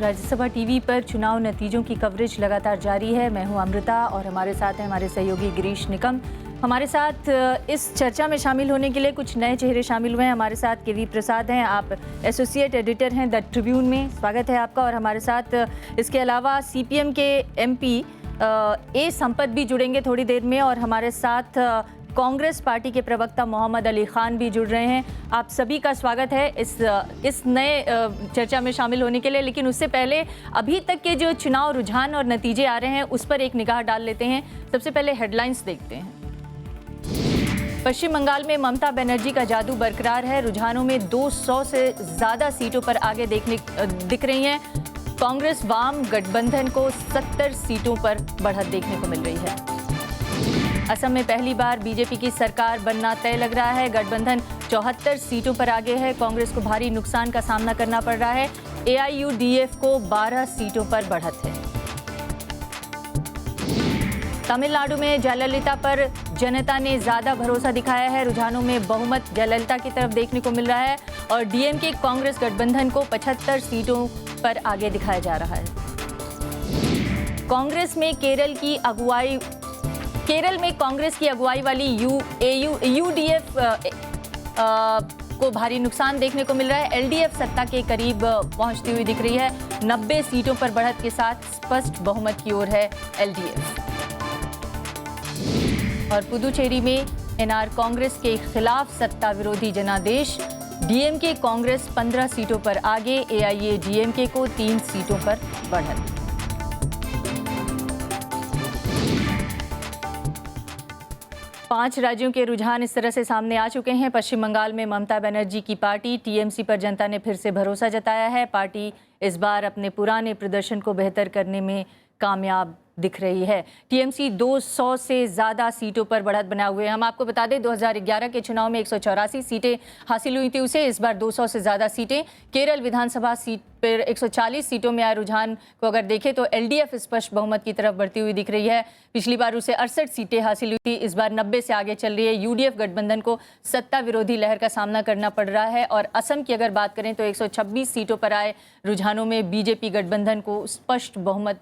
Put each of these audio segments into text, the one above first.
Rajya Sabha TV पर चुनाव नतीजों की कवरेज लगातार जारी है। मैं हूं अमृता और हमारे साथ हैं हमारे सहयोगी गिरीश निकम। हमारे साथ इस चर्चा में शामिल होने के लिए कुछ नए चेहरे शामिल हुए हैं। हमारे साथ केवी प्रसाद हैं, आप एसोसिएट एडिटर हैं द ट्रिब्यून में, स्वागत है आपका। और हमारे साथ इसके अलावा सीपीएम के एमपी ए संपत भी जुड़ेंगे थोड़ी देर में, और हमारे साथ कांग्रेस पार्टी के प्रवक्ता मोहम्मद अली खान भी जुड़ रहे हैं। आप सभी का स्वागत है इस नए चर्चा में शामिल होने के लिए। लेकिन उससे पहले अभी तक के जो चुनाव रुझान और नतीजे आ रहे हैं उस पर एक निगाह डाल लेते हैं। सबसे पहले हेडलाइंस देखते हैं। पश्चिम बंगाल में ममता बनर्जी का जादू बरकरार है। रुझानों में 200 से ज़्यादा सीटों पर आगे दिख रही हैं। कांग्रेस वाम गठबंधन को 70 सीटों पर बढ़त देखने को मिल रही है। असम में पहली बार बीजेपी की सरकार बनना तय लग रहा है। गठबंधन 74 सीटों पर आगे है। कांग्रेस को भारी नुकसान का सामना करना पड़ रहा है। AIUDF को 12 सीटों पर बढ़त है। तमिलनाडु में जयललिता पर जनता ने ज्यादा भरोसा दिखाया है। रुझानों में बहुमत जयललिता की तरफ देखने को मिल रहा है और डीएमके कांग्रेस गठबंधन को 75 सीटों पर आगे दिखाया जा रहा है। कांग्रेस में केरल में कांग्रेस की अगुवाई वाली UDF को भारी नुकसान देखने को मिल रहा है। LDF सत्ता के करीब पहुंचती हुई दिख रही है। 90 सीटों पर बढ़त के साथ स्पष्ट बहुमत की ओर है LDF। और पुदुचेरी में NR कांग्रेस के खिलाफ सत्ता विरोधी जनादेश। DMK कांग्रेस 15 सीटों पर आगे, AIADMK को 3 सीटों पर बढ़त। पांच राज्यों के रुझान इस तरह से सामने आ चुके हैं। पश्चिम बंगाल में ममता बनर्जी की पार्टी TMC पर जनता ने फिर से भरोसा जताया है। पार्टी इस बार अपने पुराने प्रदर्शन को बेहतर करने में कामयाब दिख रही है। TMC 200 से ज़्यादा सीटों पर बढ़त बनाए हुए हैं। हम आपको बता दें 2011 के चुनाव में 184 सीटें हासिल हुई थी उसे। इस बार 200 से ज़्यादा सीटें। केरल विधानसभा सीट पर 140 सीटों में आए रुझान को अगर देखें तो LDF स्पष्ट बहुमत की तरफ बढ़ती हुई दिख रही है। पिछली बार उसे 68 सीटें हासिल हुई थी, इस बार 90 से आगे चल रही है। UDF गठबंधन को सत्ता विरोधी लहर का सामना करना पड़ रहा है। और असम की अगर बात करें तो 126 सीटों पर आए रुझानों में बीजेपी गठबंधन को स्पष्ट बहुमत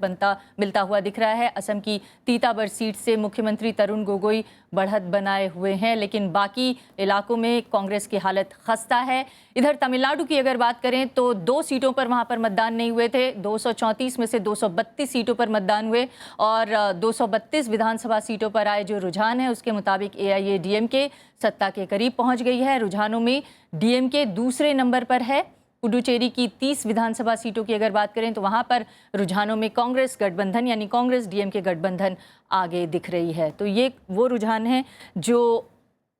मिलता हुआ दिख रहा है। असम की तीताबर सीट से मुख्यमंत्री तरुण गोगोई बढ़त बनाए हुए हैं, लेकिन बाकी इलाकों में कांग्रेस की हालत खस्ता है। इधर तमिलनाडु की अगर बात करें तो 2 सीटों पर वहां पर मतदान नहीं हुए थे। 234 में से 232 सीटों पर मतदान हुए और 232 विधानसभा सीटों पर आए जो रुझान है उसके मुताबिक AIADMK सत्ता के करीब पहुंच गई है। रुझानों में DMK दूसरे नंबर पर है। पुडुचेरी की 30 विधानसभा सीटों की अगर बात करें तो वहां पर रुझानों में कांग्रेस गठबंधन यानी कांग्रेस DMK गठबंधन आगे दिख रही है। तो ये वो रुझान हैं जो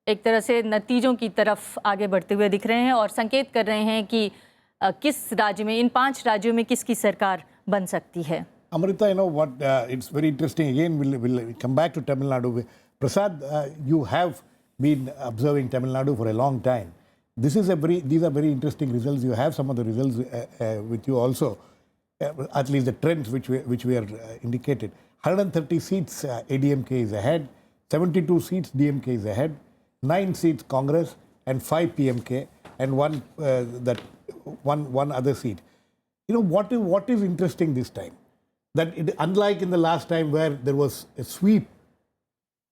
एक तरह से नतीजों की तरफ आगे बढ़ते हुए दिख रहे हैं और संकेत कर रहे हैं कि किस राज्य में, इन 5 राज्यों में किसकी सरकार बन सकती है। Amrita, you know what? It's very interesting. Again, we'll come back to Tamil Nadu. Prasad, you have been observing Tamil Nadu for a long time. These are very interesting results. You have some of the results with you also, at least the trends which we are indicated. 130 seats ADMK is ahead, 72 seats DMK is ahead, 9 seats Congress and 5 PMK and one other seat. You know what is interesting this time? That unlike in the last time where there was a sweep,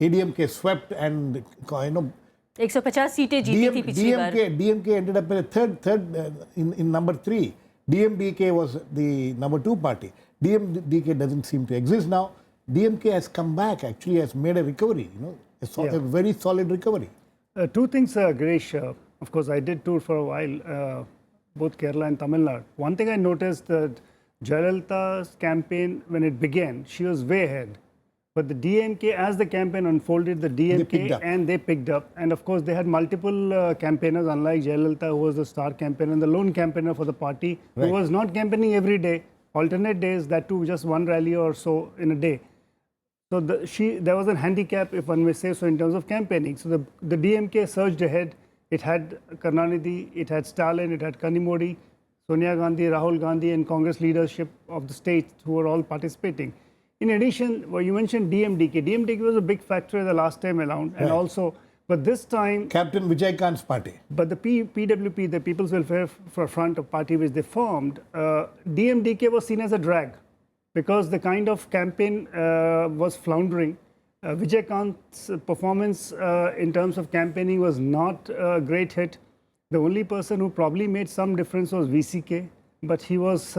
ADMK swept and 150 सीटें जीती थी पिछली बार। DMK ended up in third in number 3. DMDK was the number 2 party. DMDK doesn't seem to exist now. DMK has come back, actually has made a recovery, a very solid recovery. 2 things, Girish. Of course, I did tour for a while, both Kerala and Tamil Nadu. One thing I noticed that Jayalalitha's campaign, when it began, she was way ahead. But the DMK, as the campaign unfolded, they picked up. And of course, they had multiple campaigners, unlike Jayalalitha, who was the star campaigner and the lone campaigner for the party, who was not campaigning every day, alternate days, that too, just one rally or so in a day. So there was a handicap, if one may say so, in terms of campaigning. So the DMK surged ahead. It had Karunanidhi, it had Stalin, it had Kanimodi, Sonia Gandhi, Rahul Gandhi, and Congress leadership of the states who were all participating. In addition, you mentioned DMDK. DMDK was a big factor the last time around, and also But this time, Captain Vijay Kant's party. but the PWP, the People's Welfare Front of Party which they formed, DMDK was seen as a drag because the kind of campaign was floundering. Vijay Kant's performance in terms of campaigning was not a great hit. The only person who probably made some difference was VCK, but he was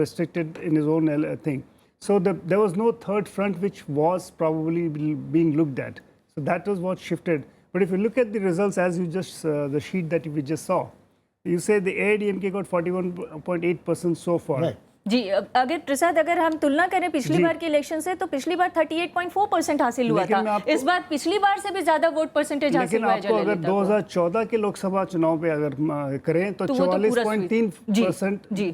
restricted in his own thing. So there was no third front which was probably being looked at. So that was what shifted. But if you look at the results, as you just, the sheet that we just saw, you say the AIDMK got 41.8% so far. Right. जी अगर प्रसाद अगर हम तुलना करें पिछली बार के election से तो पिछली बार 38.4% हासिल हुआ था। इस बार पिछली बार से भी ज्यादा वोट परसेंटेज हासिल हुआ है लेकिन आपको अगर 2014 के लोकसभा चुनाव पे अगर करें तो 44.3%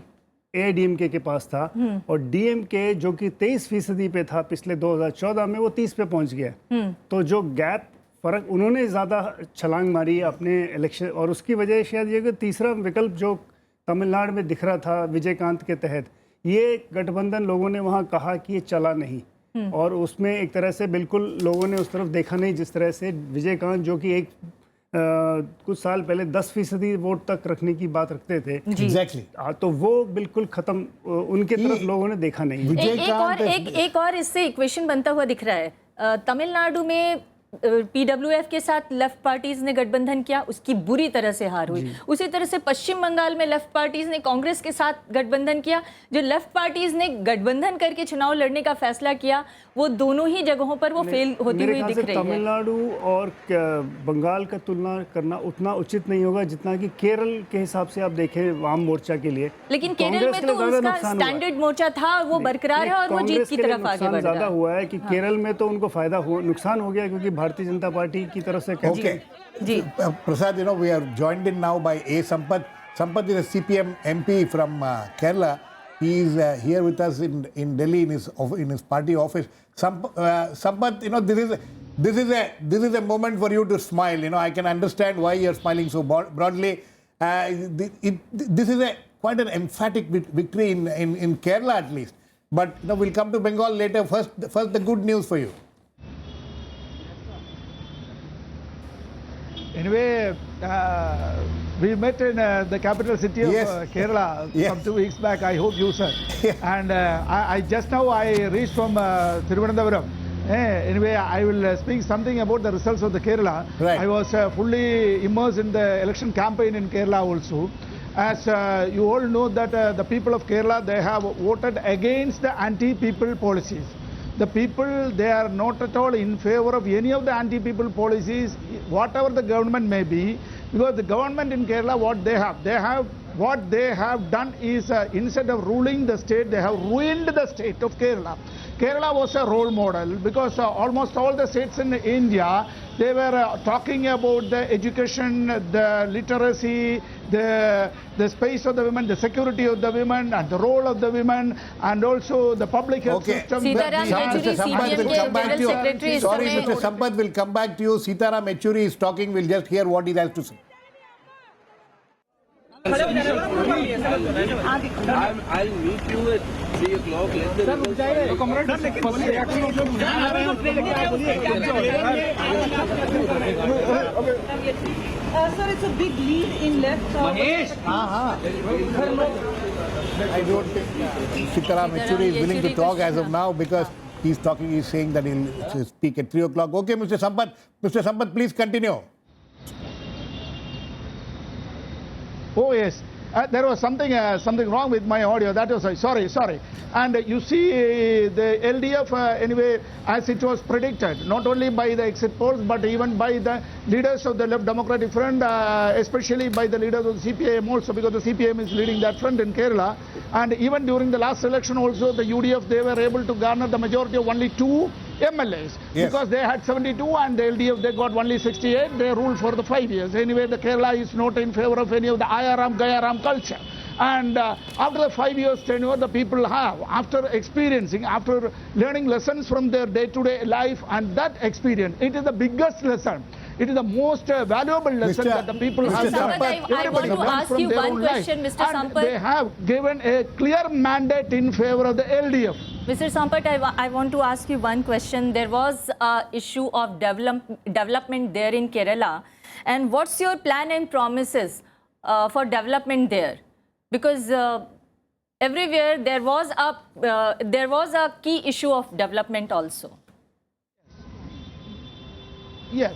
AIDMK के पास था और DMK जो कि 23% पे था पिछले 2014 में वो 30 पे पहुंच गया। तो जो गैप फर्क उन्होंने ज्यादा छलांग मारी अपने इलेक्शन और उसकी वजह शायद ये कि तीसरा विकल्प जो तमिलनाडु में दिख रहा था विजयकांत के तहत, ये गठबंधन लोगों ने वहाँ कहा कि ये चला नहीं और उसमें एक तरह से बिल्कुल लोगों ने उस तरफ देखा नहीं जिस तरह से विजयकांत जो कि एक कुछ साल पहले 10% वोट तक रखने की बात रखते थे। Exactly. तो वो बिल्कुल खत्म उनके तरफ लोगों ने देखा नहीं। एक और इससे इक्वेशन बनता हुआ दिख रहा है। तमिलनाडु में पीडब्ल्यूएफ के साथ लेफ्ट पार्टीज ने गठबंधन किया, उसकी बुरी तरह से हार हुई। उसी तरह से पश्चिम बंगाल में लेफ्ट पार्टीज ने कांग्रेस के साथ गठबंधन किया। जो लेफ्ट पार्टीज ने गठबंधन करके चुनाव लड़ने का फैसला किया वो दोनों ही जगहों पर वो फेल होती हुई दिख रही है। तमिलनाडु और बंगाल का तुलना करना उतना उचित नहीं होगा जितना कि केरल के हिसाब से आप देखें वाम मोर्चा के लिए। लेकिन केरल में तो उसका स्टैंडर्ड मोर्चा था, वो बरकरार है और वो जीत की तरफ आगे बढ़ रहा है। ज्यादा हुआ है कि केरल में तो उनको फायदा हुआ, नुकसान हो गया क्योंकि भारतीय जनता पार्टी की तरफ से। Okay. Prasad, you know, we are joined in now by A. Sampath. Sampath is a CPM MP from Kerala. He is here with us in Delhi in his party office. Sampath, you know, this is a moment for you to smile. You know, I can understand why you are smiling so broadly. This is quite an emphatic victory in Kerala at least. But you know, we'll come to Bengal later. First the good news for you. Anyway, we met in the capital city of Kerala some 2 weeks back. I hope you, sir. And I just now I reached from Thiruvananthapuram. Anyway, I will speak something about the results of the Kerala. Right. I was fully immersed in the election campaign in Kerala also. As you all know that the people of Kerala, they have voted against the anti-people policies. The people, they are not at all in favor of any of the anti-people policies, whatever the government may be, because the government in Kerala, what they have done is instead of ruling the state, they have ruined the state of Kerala. Kerala was a role model because almost all the states in India, they were talking about the education, the literacy, the space of the women, the security of the women, and the role of the women, and also the public health system. Sitaram Yechury, CPM के General Secretary. Sorry, Mr. Sampath will come back to you. Sitaram Yechury is talking. We'll just hear what he has to say. I'll meet you at 3 o'clock. Sir, it's a big lead in left. I don't think Sitaram Yechury is willing to talk as of now because he's saying that he'll speak at 3 o'clock. Okay, Mr. Sampath, please continue. Oh yes, there was something wrong with my audio. That was sorry. And you see the LDF anyway, as it was predicted, not only by the exit polls but even by the leaders of the Left Democratic Front, especially by the leaders of the CPM also, because the CPM is leading that front in Kerala. And even during the last election also, the UDF, they were able to garner the majority of only 2 MLAs, because they had 72 and the LDF, they got only 68. They ruled for the 5 years. Anyway, the Kerala is not in favor of any of the Ayaram, Gayaram culture. And after the 5 years tenure, the people have, after learning lessons from their day-to-day life and that experience, it is the biggest lesson. It is the most valuable lesson that the people have done. I want to ask you one question, Mr. Sampath. They have given a clear mandate in favor of the LDF. Mr. Sampat, I want to ask you one question. There was a issue of development there in Kerala, and what's your plan and promises for development there? Because everywhere there was a key issue of development also. Yes.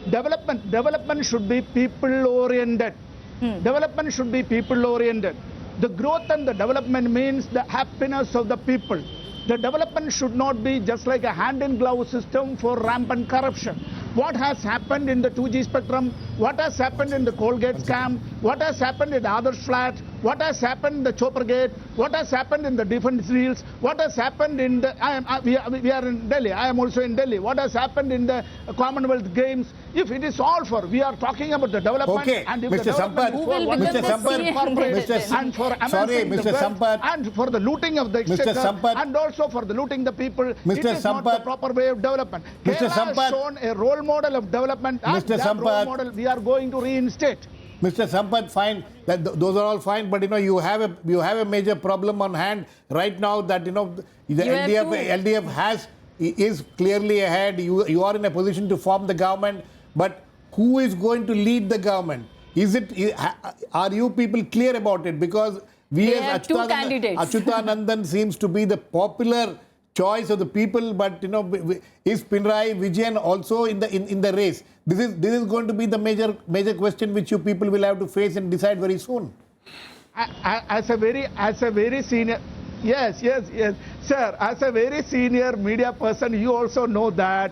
Development should be people-oriented. Development should be people-oriented. The growth and the development means the happiness of the people. The development should not be just like a hand-in-glove system for rampant corruption. What has happened in the 2G spectrum, what has happened in the Colgate scam, what has happened in the Others flat, what has happened in the Chopper Gate, what has happened in the defense deals, what has happened in the, we are in Delhi, I am also in Delhi, what has happened in the Commonwealth Games. If it is all for, we are talking about the development, Okay, and if Mr. the development Sampat, is for one Mr. Sampat, corporate, Mr. and for Sorry, amassing the Mr. wealth, Sampat. and for the looting of the Mr. exchequer, Sampat. and also for the looting the people, Mr. it is not the Sampat. proper way of development. Mr. Kerala Sampat. has shown a role model of development, and Mr. that role Sampat. model we are going to reinstate. Mr. Sampat, fine. Those are all fine, but you have a major problem on hand right now. That the LDF is clearly ahead. You are in a position to form the government, but who is going to lead the government? Are you people clear about it? Because They have two candidates. Achyutanandan seems to be the popular choice of the people, but is Pinarayi Vijayan also in the race? This is going to be the major question which you people will have to face and decide very soon. As a very senior, yes, sir. As a very senior media person, you also know that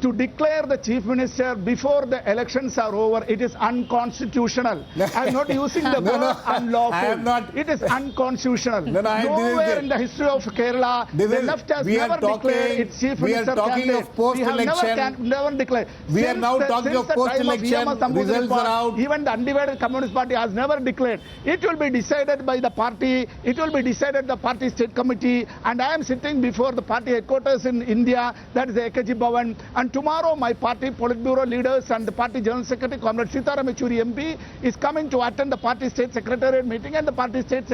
to declare the chief minister before the elections are over, it is unconstitutional. I am not using the word unlawful. I am not. It is unconstitutional. Nowhere in the history of Kerala, the left has never declared its chief minister candidate. Of post-election. Never declared. We are now talking of post-election. Results are out. Even the undivided Communist Party has never declared. It will be decided by the party. It will be decided the party state committee. And I am sitting before the party headquarters in India, that is the Ekkaji Bhavan. And tomorrow my party Politburo leaders and the party General Secretary, Comrade Sitaram Yechury MP, is coming to attend the party state secretariat meeting and the party state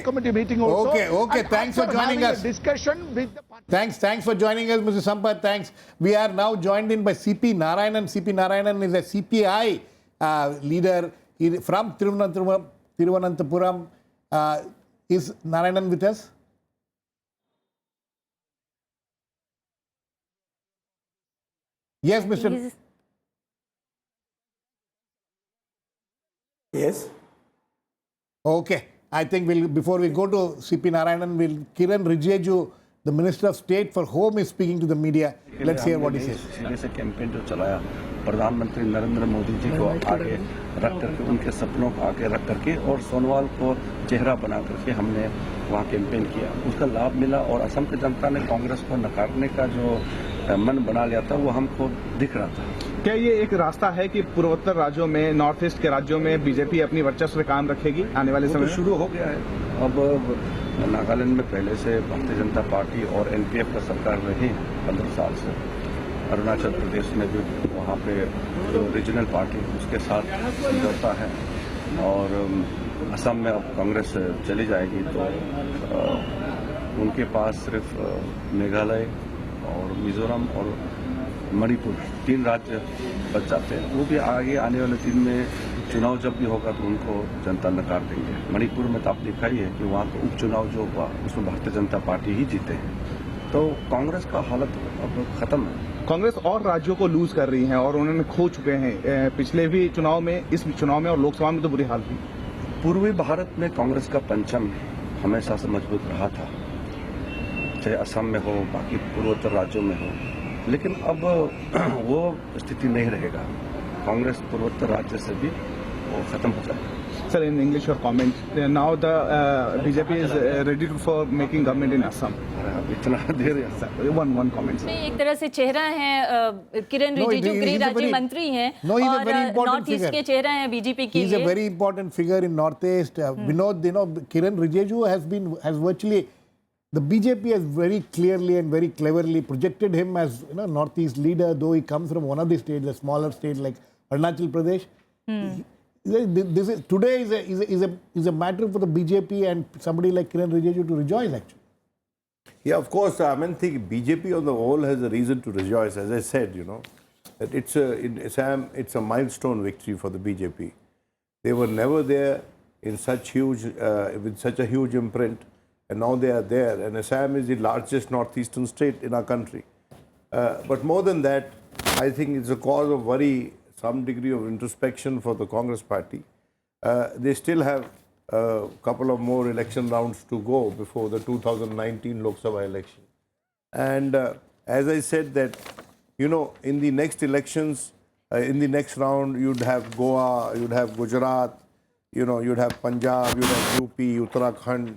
committee meeting also. Okay. Thanks for joining us. Discussion with the party. Thanks for joining us, Mr. Sampat. Thanks. We are now joined in by CP Narayanan. CP Narayanan is a CPI leader from Thiruvananthapuram. Is Narayanan with us? Yes, Mr. Yes. Okay. I think before we go to CP Narayanan, Kiran Rijiju, the Minister of State for Home, is speaking to the media. Let's hear what he says. सीधे से campaign जो चलाया प्रधानमंत्री नरेंद्र मोदी जी को आगे रख करके, उनके सपनों को आगे रख करके और सोनवाल को चेहरा बना करके हमने वहाँ कैंपेन किया। उसका लाभ मिला और असम की जनता ने कांग्रेस को नकारने का जो मन बना लिया था वो हमको दिख रहा था। क्या ये एक रास्ता है कि पूर्वोत्तर राज्यों में, नॉर्थ ईस्ट के राज्यों में बीजेपी अपनी वर्चस्व काम रखेगी आने वाले समय में? शुरू हो गया है। अब नागालैंड में पहले से भारतीय जनता पार्टी और एनपीएफ का सरकार रही 15 साल से। अरुणाचल प्रदेश में भी वहाँ पे जो रीजनल पार्टी उसके साथ समझौता है और असम में अब कांग्रेस चली जाएगी तो उनके पास सिर्फ मेघालय और मिजोरम और मणिपुर 3 राज्य बच जाते हैं। वो भी आगे आने वाले दिन में चुनाव जब भी होगा तो उनको जनता नकार देंगे। मणिपुर में तो आप देखा ही है कि वहाँ का उपचुनाव जो हुआ उसमें भारतीय जनता पार्टी ही जीते हैं। तो कांग्रेस का हालत अब खत्म है। कांग्रेस और राज्यों को लूज कर रही है और उन्होंने खो चुके हैं। पिछले भी चुनाव में, इस चुनाव में और लोकसभा में तो बुरी हाल थी। पूर्वी भारत में कांग्रेस का पंचम हमेशा से मजबूत रहा था, चाहे असम में हो, बाकी पूर्वोत्तर राज्यों में हो। लेकिन अब वो स्थिति नहीं रहेगा। कांग्रेस पूर्वोत्तर राज्य से भी वो खत्म हो जाएगा। Sir, in English, your comment. Now the BJP is ready for making government in Assam. इतना देर है। One comment. एक तरह से चेहरा है किरण रिजिजू, गृह राज्य मंत्री हैं और नॉर्थ ईस्ट के चेहरा हैं बीजेपी के लिए। He is a very important figure in Northeast. Vinod, Kiran Rijiju has virtually, the BJP has very clearly and very cleverly projected him as Northeast leader, though he comes from one of the states, a smaller state like Arunachal Pradesh. Today is a matter for the BJP and somebody like Kiran Rijiju to rejoice actually. Yeah, of course. I mean, think BJP on the whole has a reason to rejoice. As I said, you know, that in Assam, it's a milestone victory for the BJP. They were never there in such huge, with such a huge imprint, and now they are there. And Assam is the largest northeastern state in our country. But more than that, I think it's a cause of worry, some degree of introspection for the Congress party. They still have a couple of more election rounds to go before the 2019 Lok Sabha election. And as I said that, you know, in the next elections, in the next round, you'd have Goa, you'd have Gujarat, you know, you'd have Punjab, you'd have UP, Uttarakhand,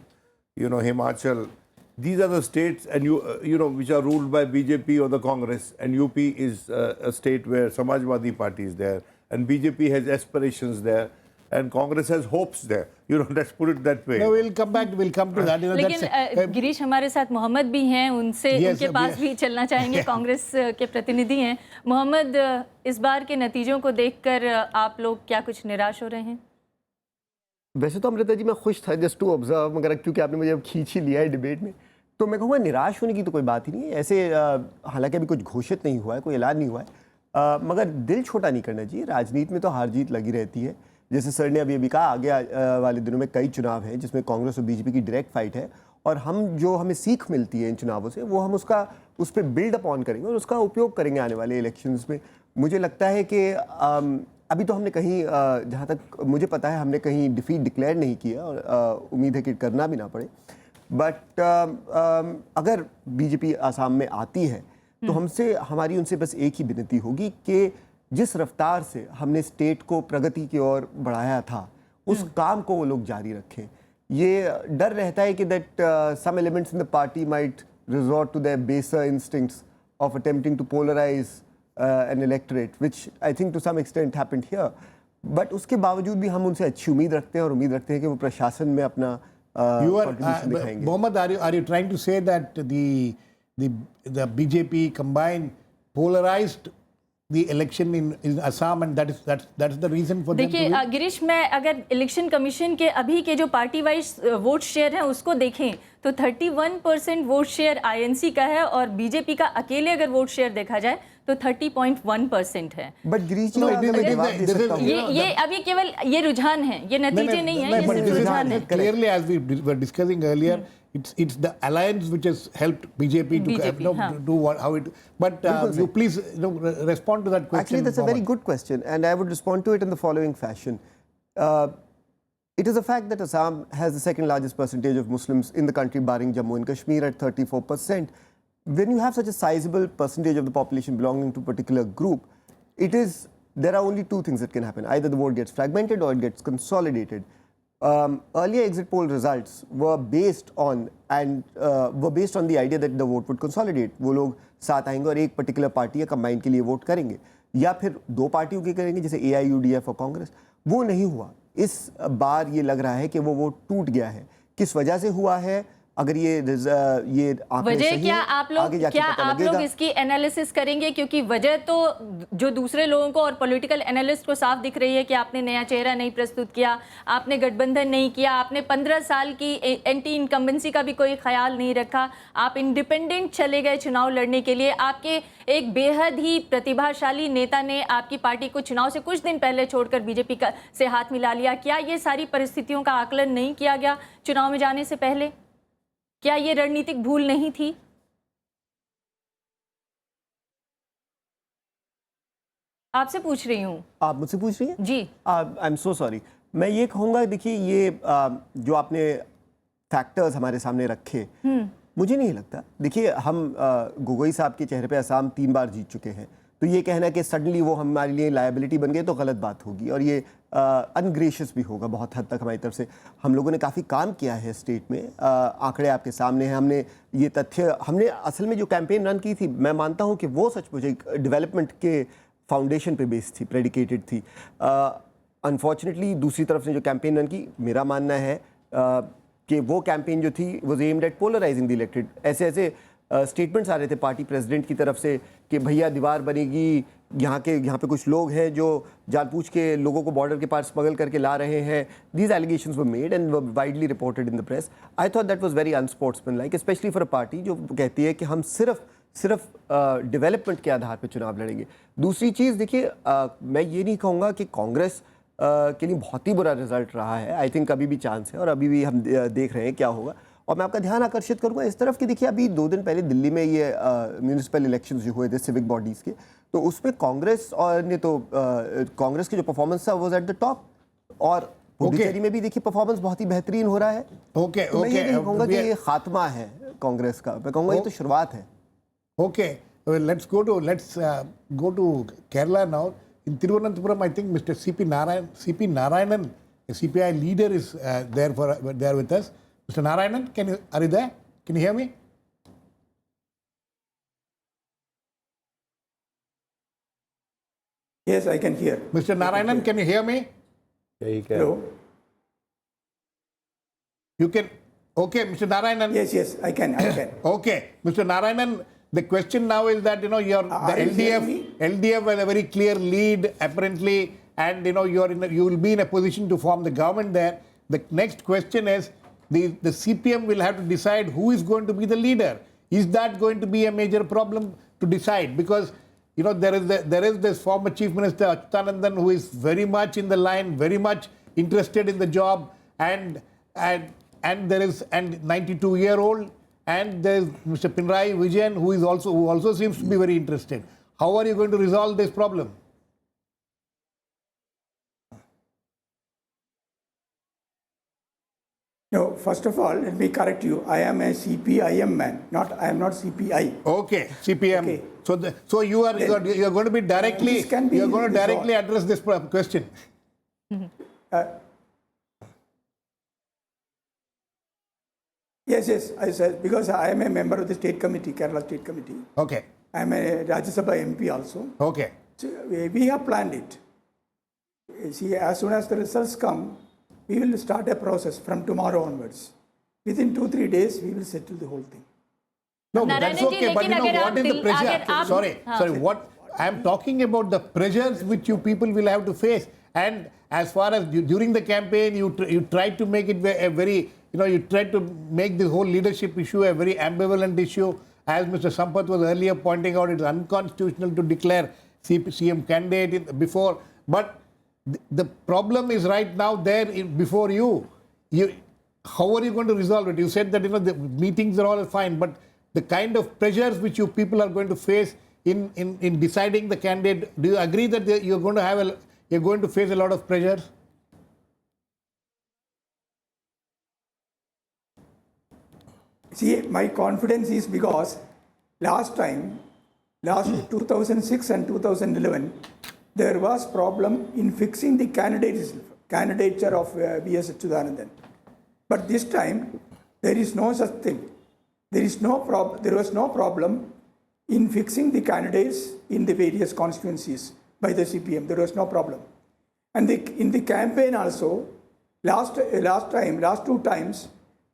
you know, Himachal. These are the states, and you know, which are ruled by BJP or the Congress, and UP is a state where Samajwadi Party is there, and BJP has aspirations there, and Congress has hopes there. You know, let's put it that way. No, we'll come to that. You know, लेकिन गिरीश हमारे साथ मोहम्मद भी हैं, उनसे उनके पास भी चलना चाहेंगे। कांग्रेस के प्रतिनिधि हैं। मोहम्मद, इस बार के नतीजों को देखकर आप लोग क्या कुछ निराश हो रहे हैं? वैसे तो अमृता जी मैं खुश था जस्ट टू ऑब्जर्व, मगर क्योंकि आपने मुझे अब खींच ही लिया है डिबेट में, तो मैं कहूँगा निराश होने की तो कोई बात ही नहीं है। ऐसे हालांकि अभी कुछ घोषित नहीं हुआ है, कोई ऐलान नहीं हुआ है, मगर दिल छोटा नहीं करना चाहिए। राजनीति में तो हार जीत लगी रहती है। जैसे सर ने अभी कहा, आगे वाले दिनों में कई चुनाव हैं जिसमें कांग्रेस और बीजेपी की डायरेक्ट फाइट है, और हमें सीख मिलती है इन चुनावों से, वो हम उस पर बिल्ड अप ऑन करेंगे और उसका उपयोग करेंगे आने वाले इलेक्शंस में। मुझे लगता है कि अभी तो हमने कहीं, जहाँ तक मुझे पता है, हमने कहीं डिफीट डिक्लेयर नहीं किया, और उम्मीद है कि करना भी ना पड़े। बट अगर बीजेपी आसाम में आती है तो हमारी उनसे बस एक ही विनती होगी कि जिस रफ्तार से हमने स्टेट को प्रगति की ओर बढ़ाया था, उस काम को वो लोग जारी रखें। ये डर रहता है कि that some elements in the party might resort to their baser instincts of attempting to polarise an electorate, which I think to some extent happened here. But उसके बावजूद भी हम उनसे अच्छी उम्मीद रखते हैं, और उम्मीद रखते हैं कि वो प्रशासन में अपना contribution दिखाएंगे। Mohammed, are you trying to say that the BJP combined polarized the election in Assam, and that's the reason for them to देखिए गिरीश, मैं अगर इलेक्शन कमीशन के अभी के जो पार्टी वाइज वोट शेयर है उसको देखें तो 31% वोट शेयर आईएनसी का है, और बीजेपी का अकेले अगर वोट शेयर देखा जाए तो 30.1% है। बट गिरीश ये अभी केवल ये रुझान है, ये नतीजे नहीं है, ये सिर्फ रुझान है। Clearly, as we were discussing earlier, it's the alliance which has helped BJP to do how it. But you please respond to that question. Actually, that's a very good question, and I would respond to it in the following fashion. It is a fact that Assam has the second largest percentage of Muslims in the country, barring Jammu and Kashmir at 34%. When you have such a sizable percentage of the population belonging to a particular group, there are only two things that can happen. Either the vote gets fragmented or it gets consolidated. Earlier exit poll results were based on the idea that the vote would consolidate. वो लोग साथ आएंगे और एक particular party या combine के लिए vote करेंगे, या फिर दो पार्टियों के करेंगे जैसे AIUDF और कांग्रेस। वो नहीं हुआ। इस बार ये लग रहा है कि वो वोट टूट गया है। किस वजह से हुआ है, अगर ये वजह क्या आप लोग इसकी एनालिसिस करेंगे? क्योंकि वजह तो जो दूसरे लोगों को और पॉलिटिकल एनालिस्ट को साफ दिख रही है कि आपने नया चेहरा नहीं प्रस्तुत किया, आपने गठबंधन नहीं किया, आपने 15 साल की एंटी इनकम्बेंसी का भी कोई ख्याल नहीं रखा, आप इंडिपेंडेंट चले गए चुनाव लड़ने के लिए। आपके एक बेहद ही प्रतिभाशाली नेता ने आपकी पार्टी को चुनाव से कुछ दिन पहले छोड़कर बीजेपी से हाथ मिला लिया। क्या ये सारी परिस्थितियों का आकलन नहीं किया गया चुनाव में जाने से पहले? क्या ये रणनीतिक भूल नहीं थी? आपसे पूछ रही हूँ। आप मुझसे पूछ रही हैं? जी। I am so sorry. मैं ये कहूँगा, देखिए ये जो आपने फैक्टर्स हमारे सामने रखे, मुझे नहीं लगता। देखिए हम गोगोई साहब के चेहरे पे असम 3 बार जीत चुके हैं, तो ये कहना कि सडनली वो हमारे लिए लायबिलिटी बन गए तो गलत बात होगी, और ये अनग्रेशियस भी होगा बहुत हद तक हमारी तरफ से। हम लोगों ने काफ़ी काम किया है स्टेट में, आंकड़े आपके सामने हैं। हमने असल में जो कैंपेन रन की थी, मैं मानता हूँ कि वो सचमुच एक डेवलपमेंट के फाउंडेशन पे बेस्ड थी, प्रेडिकेटेड थी। अनफॉर्चुनेटली दूसरी तरफ से जो कैंपेन रन की, मेरा मानना है कि वो कैंपेन जो थी was aimed at polarising the elected. ऐसे स्टेटमेंट्स आ रहे थे पार्टी प्रेसिडेंट की तरफ से कि भैया दीवार बनेगी, यहाँ पे कुछ लोग हैं जो जानबूझ के लोगों को बॉर्डर के पार स्मगल करके ला रहे हैं. These allegations were made and were widely reported in the press. I thought that was very unsportsmanlike, especially for a party जो कहती है कि हम सिर्फ डेवलपमेंट के आधार पर चुनाव लड़ेंगे. दूसरी चीज़ देखिए, मैं ये नहीं कहूँगा कि कांग्रेस के लिए बहुत ही बुरा रिजल्ट रहा है. आई थिंक अभी भी चांस है और अभी भी हम देख रहे हैं क्या होगा. और मैं आपका ध्यान आकर्षित करूंगा इस तरफ कि देखिए अभी 2 दिन पहले दिल्ली में ये म्यूनिसिपल इलेक्शंस जो हुए थे सिविक बॉडीज़ के, तो उसमें कांग्रेस ने तो कांग्रेस की जो परफॉर्मेंस था वो एट द टॉप, और पुडुचेरी में भी देखिए परफॉर्मेंस बहुत ही बेहतरीन हो रहा है. मैं ये नहीं कहूँगा कि ये खात्मा है कांग्रेस का, मैं कहूँगा ये तो शुरुआत है. Okay, well, let's go to Kerala now. In Thiruvananthapuram, I think Mr. C.P. Narayanan, the CPI leader, is there with us. Mr. Narayanan, are you there? Can you hear me? Yes, I can hear. Mr. Narayanan, can you hear me? Hello. You can. Okay, Mr. Narayanan. Yes, I can. Okay, Mr. Narayanan. The question now is that the LDF has a very clear lead apparently, and you will be in a position to form the government there. The next question is the CPM will have to decide who is going to be the leader. Is that going to be a major problem to decide? Because there is this former Chief Minister Achyutanandan who is very much in the line, very much interested in the job, and there is 92-year-old. And there is Mr. Pinarayi Vijayan, who also seems to be very interested. How are you going to resolve this problem? No, first of all, let me correct you. I am a CPIM man. I am not CPI. Okay, CPM. Okay. So you are going to be directly address this question. Yes, I said, because I am a member of the state committee, Kerala State Committee. Okay. I am a Rajya Sabha MP also. Okay. So we have planned it. See, as soon as the results come, we will start a process from tomorrow onwards. Within 2-3 days, we will settle the whole thing. No, that's okay. But what is the pressure? Sorry. What I am talking about, the pressures which you people will have to face. And as far as during the campaign, you tried to make it a very, you tried to make this whole leadership issue a very ambivalent issue. As Mr. Sampath was earlier pointing out, it's unconstitutional to declare CM candidate before. But the problem is right now there before you. How are you going to resolve it? You said that the meetings are all fine, but the kind of pressures which you people are going to face in deciding the candidate, do you agree that you're going to face a lot of pressures? See, my confidence is because last 2006 and 2011, there was problem in fixing the candidature of B.S. Achyutanandan. But this time, there is no such thing. There was no problem in fixing the candidates in the various constituencies by the CPM. There was no problem. And in the campaign also, last 2 times,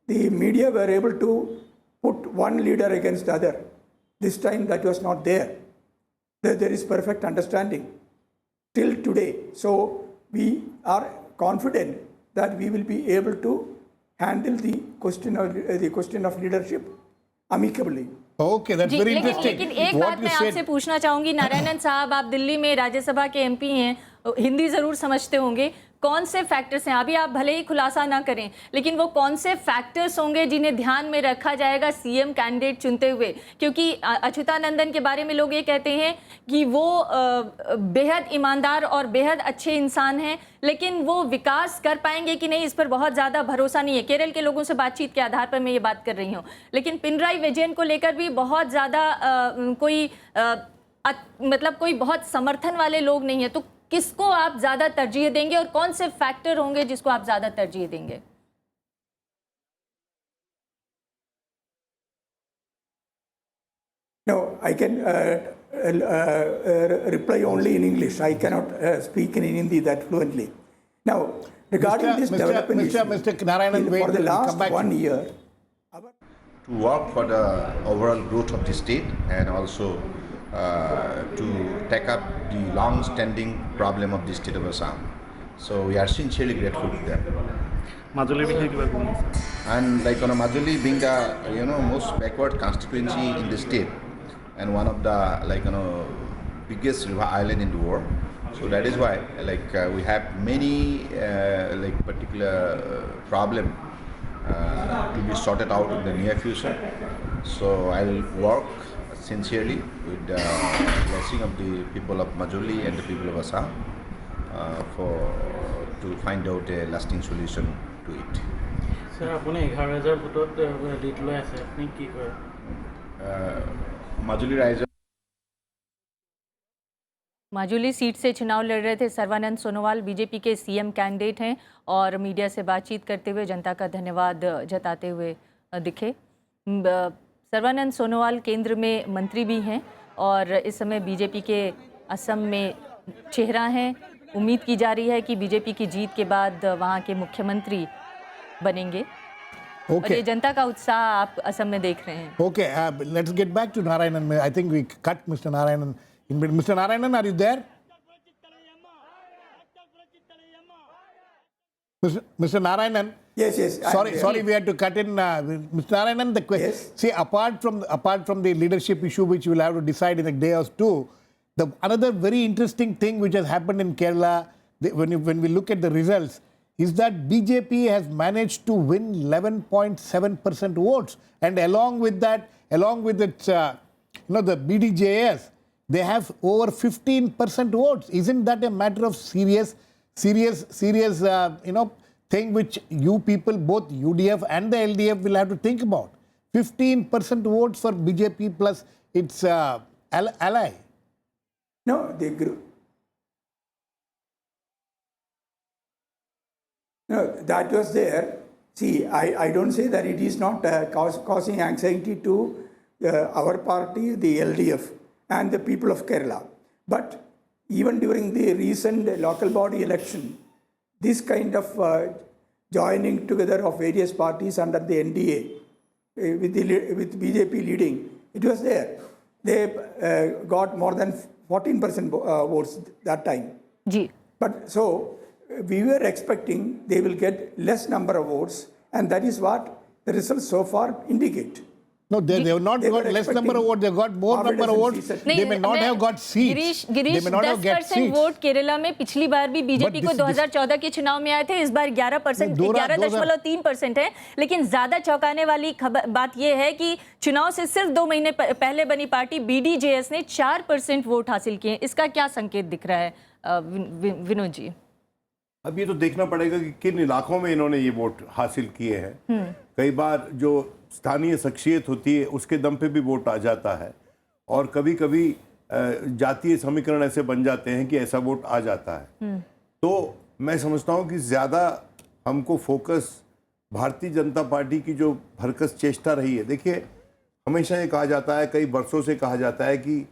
the media were able to put one leader against the other. This time that was not there. There is perfect understanding till today. So we are confident that we will be able to handle the question of leadership amicably. Okay, that's very interesting. लेकिन एक बात मैं आपसे पूछना चाहूंगी, नारायणन साहब, आप दिल्ली में राज्यसभा के एमपी हैं, हिंदी जरूर समझते होंगे. कौन से फैक्टर्स हैं, अभी आप भले ही खुलासा ना करें, लेकिन वो कौन से फैक्टर्स होंगे जिन्हें ध्यान में रखा जाएगा सीएम कैंडिडेट चुनते हुए? क्योंकि अच्युतानंदन के बारे में लोग ये कहते हैं कि वो बेहद ईमानदार और बेहद अच्छे इंसान हैं, लेकिन वो विकास कर पाएंगे कि नहीं, इस पर बहुत ज़्यादा भरोसा नहीं है. केरल के लोगों से बातचीत के आधार पर मैं ये बात कर रही हूँ. लेकिन पिनराई विजयन को लेकर भी बहुत ज़्यादा कोई बहुत समर्थन वाले लोग नहीं है. तो किसको आप ज्यादा तरजीह देंगे और कौन से फैक्टर होंगे जिसको आप ज्यादा तरजीह देंगे? No, I can reply only in English. I cannot speak in Hindi that fluently. Now, regarding this development issue, Mr. Narayanan, for the last 1 year, to work for the overall growth of the state and also to take up the long-standing problem of the state of Assam. So we are sincerely grateful to them. And like Majuli being the most backward constituency in the state and one of the biggest river island in the world. So that is why we have many particular problem to be sorted out in the near future. So I will work sincerely with the blessing of the people of Majuli and the people of Assam to find out a lasting solution to it. Sir, apuni 11,000 votot lead loi ase apni ki kore? Majuli Raija Majuli seat से चुनाव लड़ रहे थे Sarbananda Sonowal BJP के CM candidate हैं और media से बातचीत करते हुए जनता का धन्यवाद जताते हुए दिखे। सर्वानंद सोनोवाल केंद्र में मंत्री भी हैं और इस समय बीजेपी के असम में चेहरा हैं। उम्मीद की जा रही है कि बीजेपी की जीत के बाद वहां के मुख्यमंत्री बनेंगे। और ये जनता का उत्साह आप असम में देख रहे हैं। Okay, let's get back to Narayanan. I think we cut Mr. Narayanan. Mr. Narayanan, are you there? Mr. Narayanan. Yes. Sorry, we had to cut in. Mr. Narayanan, the question. Yes. See, apart from the leadership issue, which we'll have to decide in a day or two, another very interesting thing which has happened in Kerala, when we look at the results, is that BJP has managed to win 11.7% votes, and along with its, the BDJS, they have over 15% votes. Isn't that a matter of serious thing which you people, both UDF and the LDF, will have to think about? 15% votes for BJP plus its ally. No, they grew. No, that was there. See, I don't say that it is not causing anxiety to our party, the LDF, and the people of Kerala. But even during the recent local body election, this kind of joining together of various parties under the NDA, with BJP leading, it was there. They got more than 14% votes that time. Ji. But so we were expecting they will get less number of votes, and that is what the results so far indicate. No, they have not got less number of votes. They have got more number of votes. They may not have got seats. Girish 10% vote Kerala में पिछली बार भी BJP को 2014 के चुनाव में आए थे। इस बार 11.3% है। लेकिन ज्यादा चौंकाने वाली बात यह है कि चुनाव से सिर्फ 2 महीने पहले बनी पार्टी बीडीजेएस ने 4% वोट हासिल किए। इसका क्या संकेत दिख रहा है विनोद जी? अब ये तो देखना पड़ेगा कि किन इलाकों में इन्होंने ये वोट हासिल किए हैं। कई बार जो स्थानीय शख्सियत होती है उसके दम पे भी वोट आ जाता है, और कभी कभी जातीय समीकरण ऐसे बन जाते हैं कि ऐसा वोट आ जाता है। तो मैं समझता हूँ कि ज़्यादा हमको फोकस भारतीय जनता पार्टी की जो भरकस चेष्टा रही है। देखिए, हमेशा ये कहा जाता है, कई वर्षों से कहा जाता है कि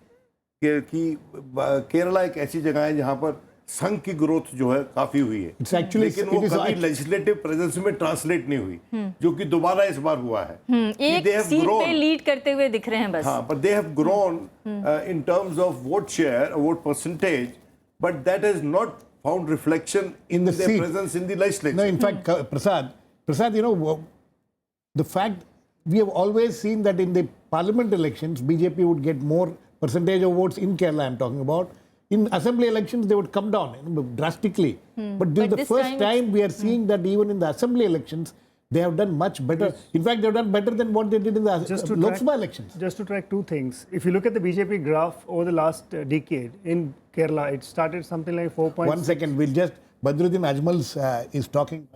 केरला एक ऐसी जगह है जहाँ पर संघ की ग्रोथ जो है काफी हुई है, लेकिन वो कभी लेजिस्लेटिव प्रेजेंस में ट्रांसलेट नहीं हुई, जो कि दोबारा इस बार हुआ है। एक सीट पे लीड करते हुए दिख रहे हैं बस। हाँ, but they have grown in terms of vote share, vote percentage, but that has not found reflection in their presence in the legislature. No, in fact, Prasad, the fact we have always seen that in the parliament elections, BJP would get more percentage of votes in Kerala. I'm talking about. In assembly elections, they would come down drastically. But this is the first time we are seeing that even in the assembly elections, they have done much better. In fact, they have done better than what they did in the Lok Sabha elections. Just to track two things. If you look at the BJP graph over the last decade in Kerala, it started something like 4.6. 1 second, we'll just, Badruddin Ajmal is talking.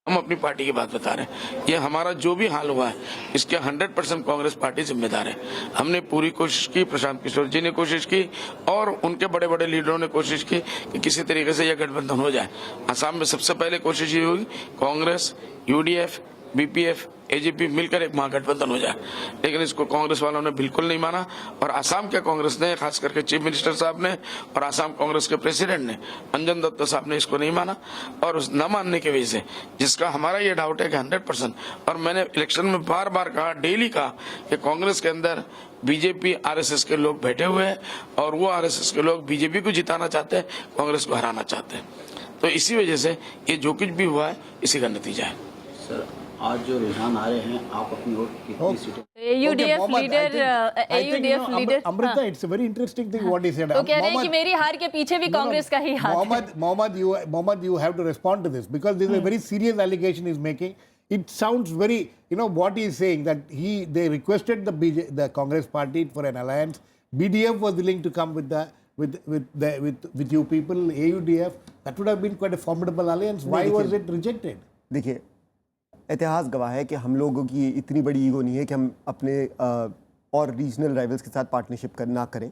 हम अपनी party की बात बता रहे हैं। ये हमारा जो भी हाल हुआ है इसके 100% कांग्रेस पार्टी जिम्मेदार है। हमने पूरी कोशिश की, प्रशांत किशोर जी ने कोशिश की और उनके बड़े बड़े लीडरों ने कोशिश की कि किसी तरीके से यह गठबंधन हो जाए। असम में सबसे पहले कोशिश ये हुई, कांग्रेस, यूडीएफ, बीपीएफ एजेपी मिलकर एक महागठबंधन हो जाए, लेकिन इसको कांग्रेस वालों ने बिल्कुल नहीं माना। और आसाम के कांग्रेस ने, खास करके चीफ मिनिस्टर साहब ने और आसाम कांग्रेस के प्रेसिडेंट ने अंजन दत्ता साहब ने इसको नहीं माना। और उस न मानने की वजह से, जिसका हमारा ये डाउट है कि 100%, और मैंने इलेक्शन में बार बार कहा, डेली कहा कि कांग्रेस के अंदर बीजेपी आरएसएस के लोग बैठे हुए हैं और वो आरएसएस के लोग बीजेपी को जिताना चाहते हैं, कांग्रेस को हराना चाहते हैं। तो इसी वजह से ये जो कुछ भी हुआ है इसी का नतीजा है। सर, आज जो रुझान आ रहे हैं, आप अपनी वोट कितनी सीटें? AUDF leader Amrita, it's a very interesting thing what he said. तो कह रहे हैं कि मेरी हार के पीछे भी कांग्रेस का ही हाथ है। Mohammad, you have to respond to this because this is a very serious allegation he's making. It sounds very, what he is saying, that they requested the Congress party for an alliance. BDF was willing to come with you people, AUDF. That would have been quite a formidable alliance. Why was it rejected? देखिए, इतिहास गवाह है कि हम लोगों की इतनी बड़ी ईगो नहीं है कि हम अपने और रीजनल राइवल्स के साथ पार्टनरशिप ना करें।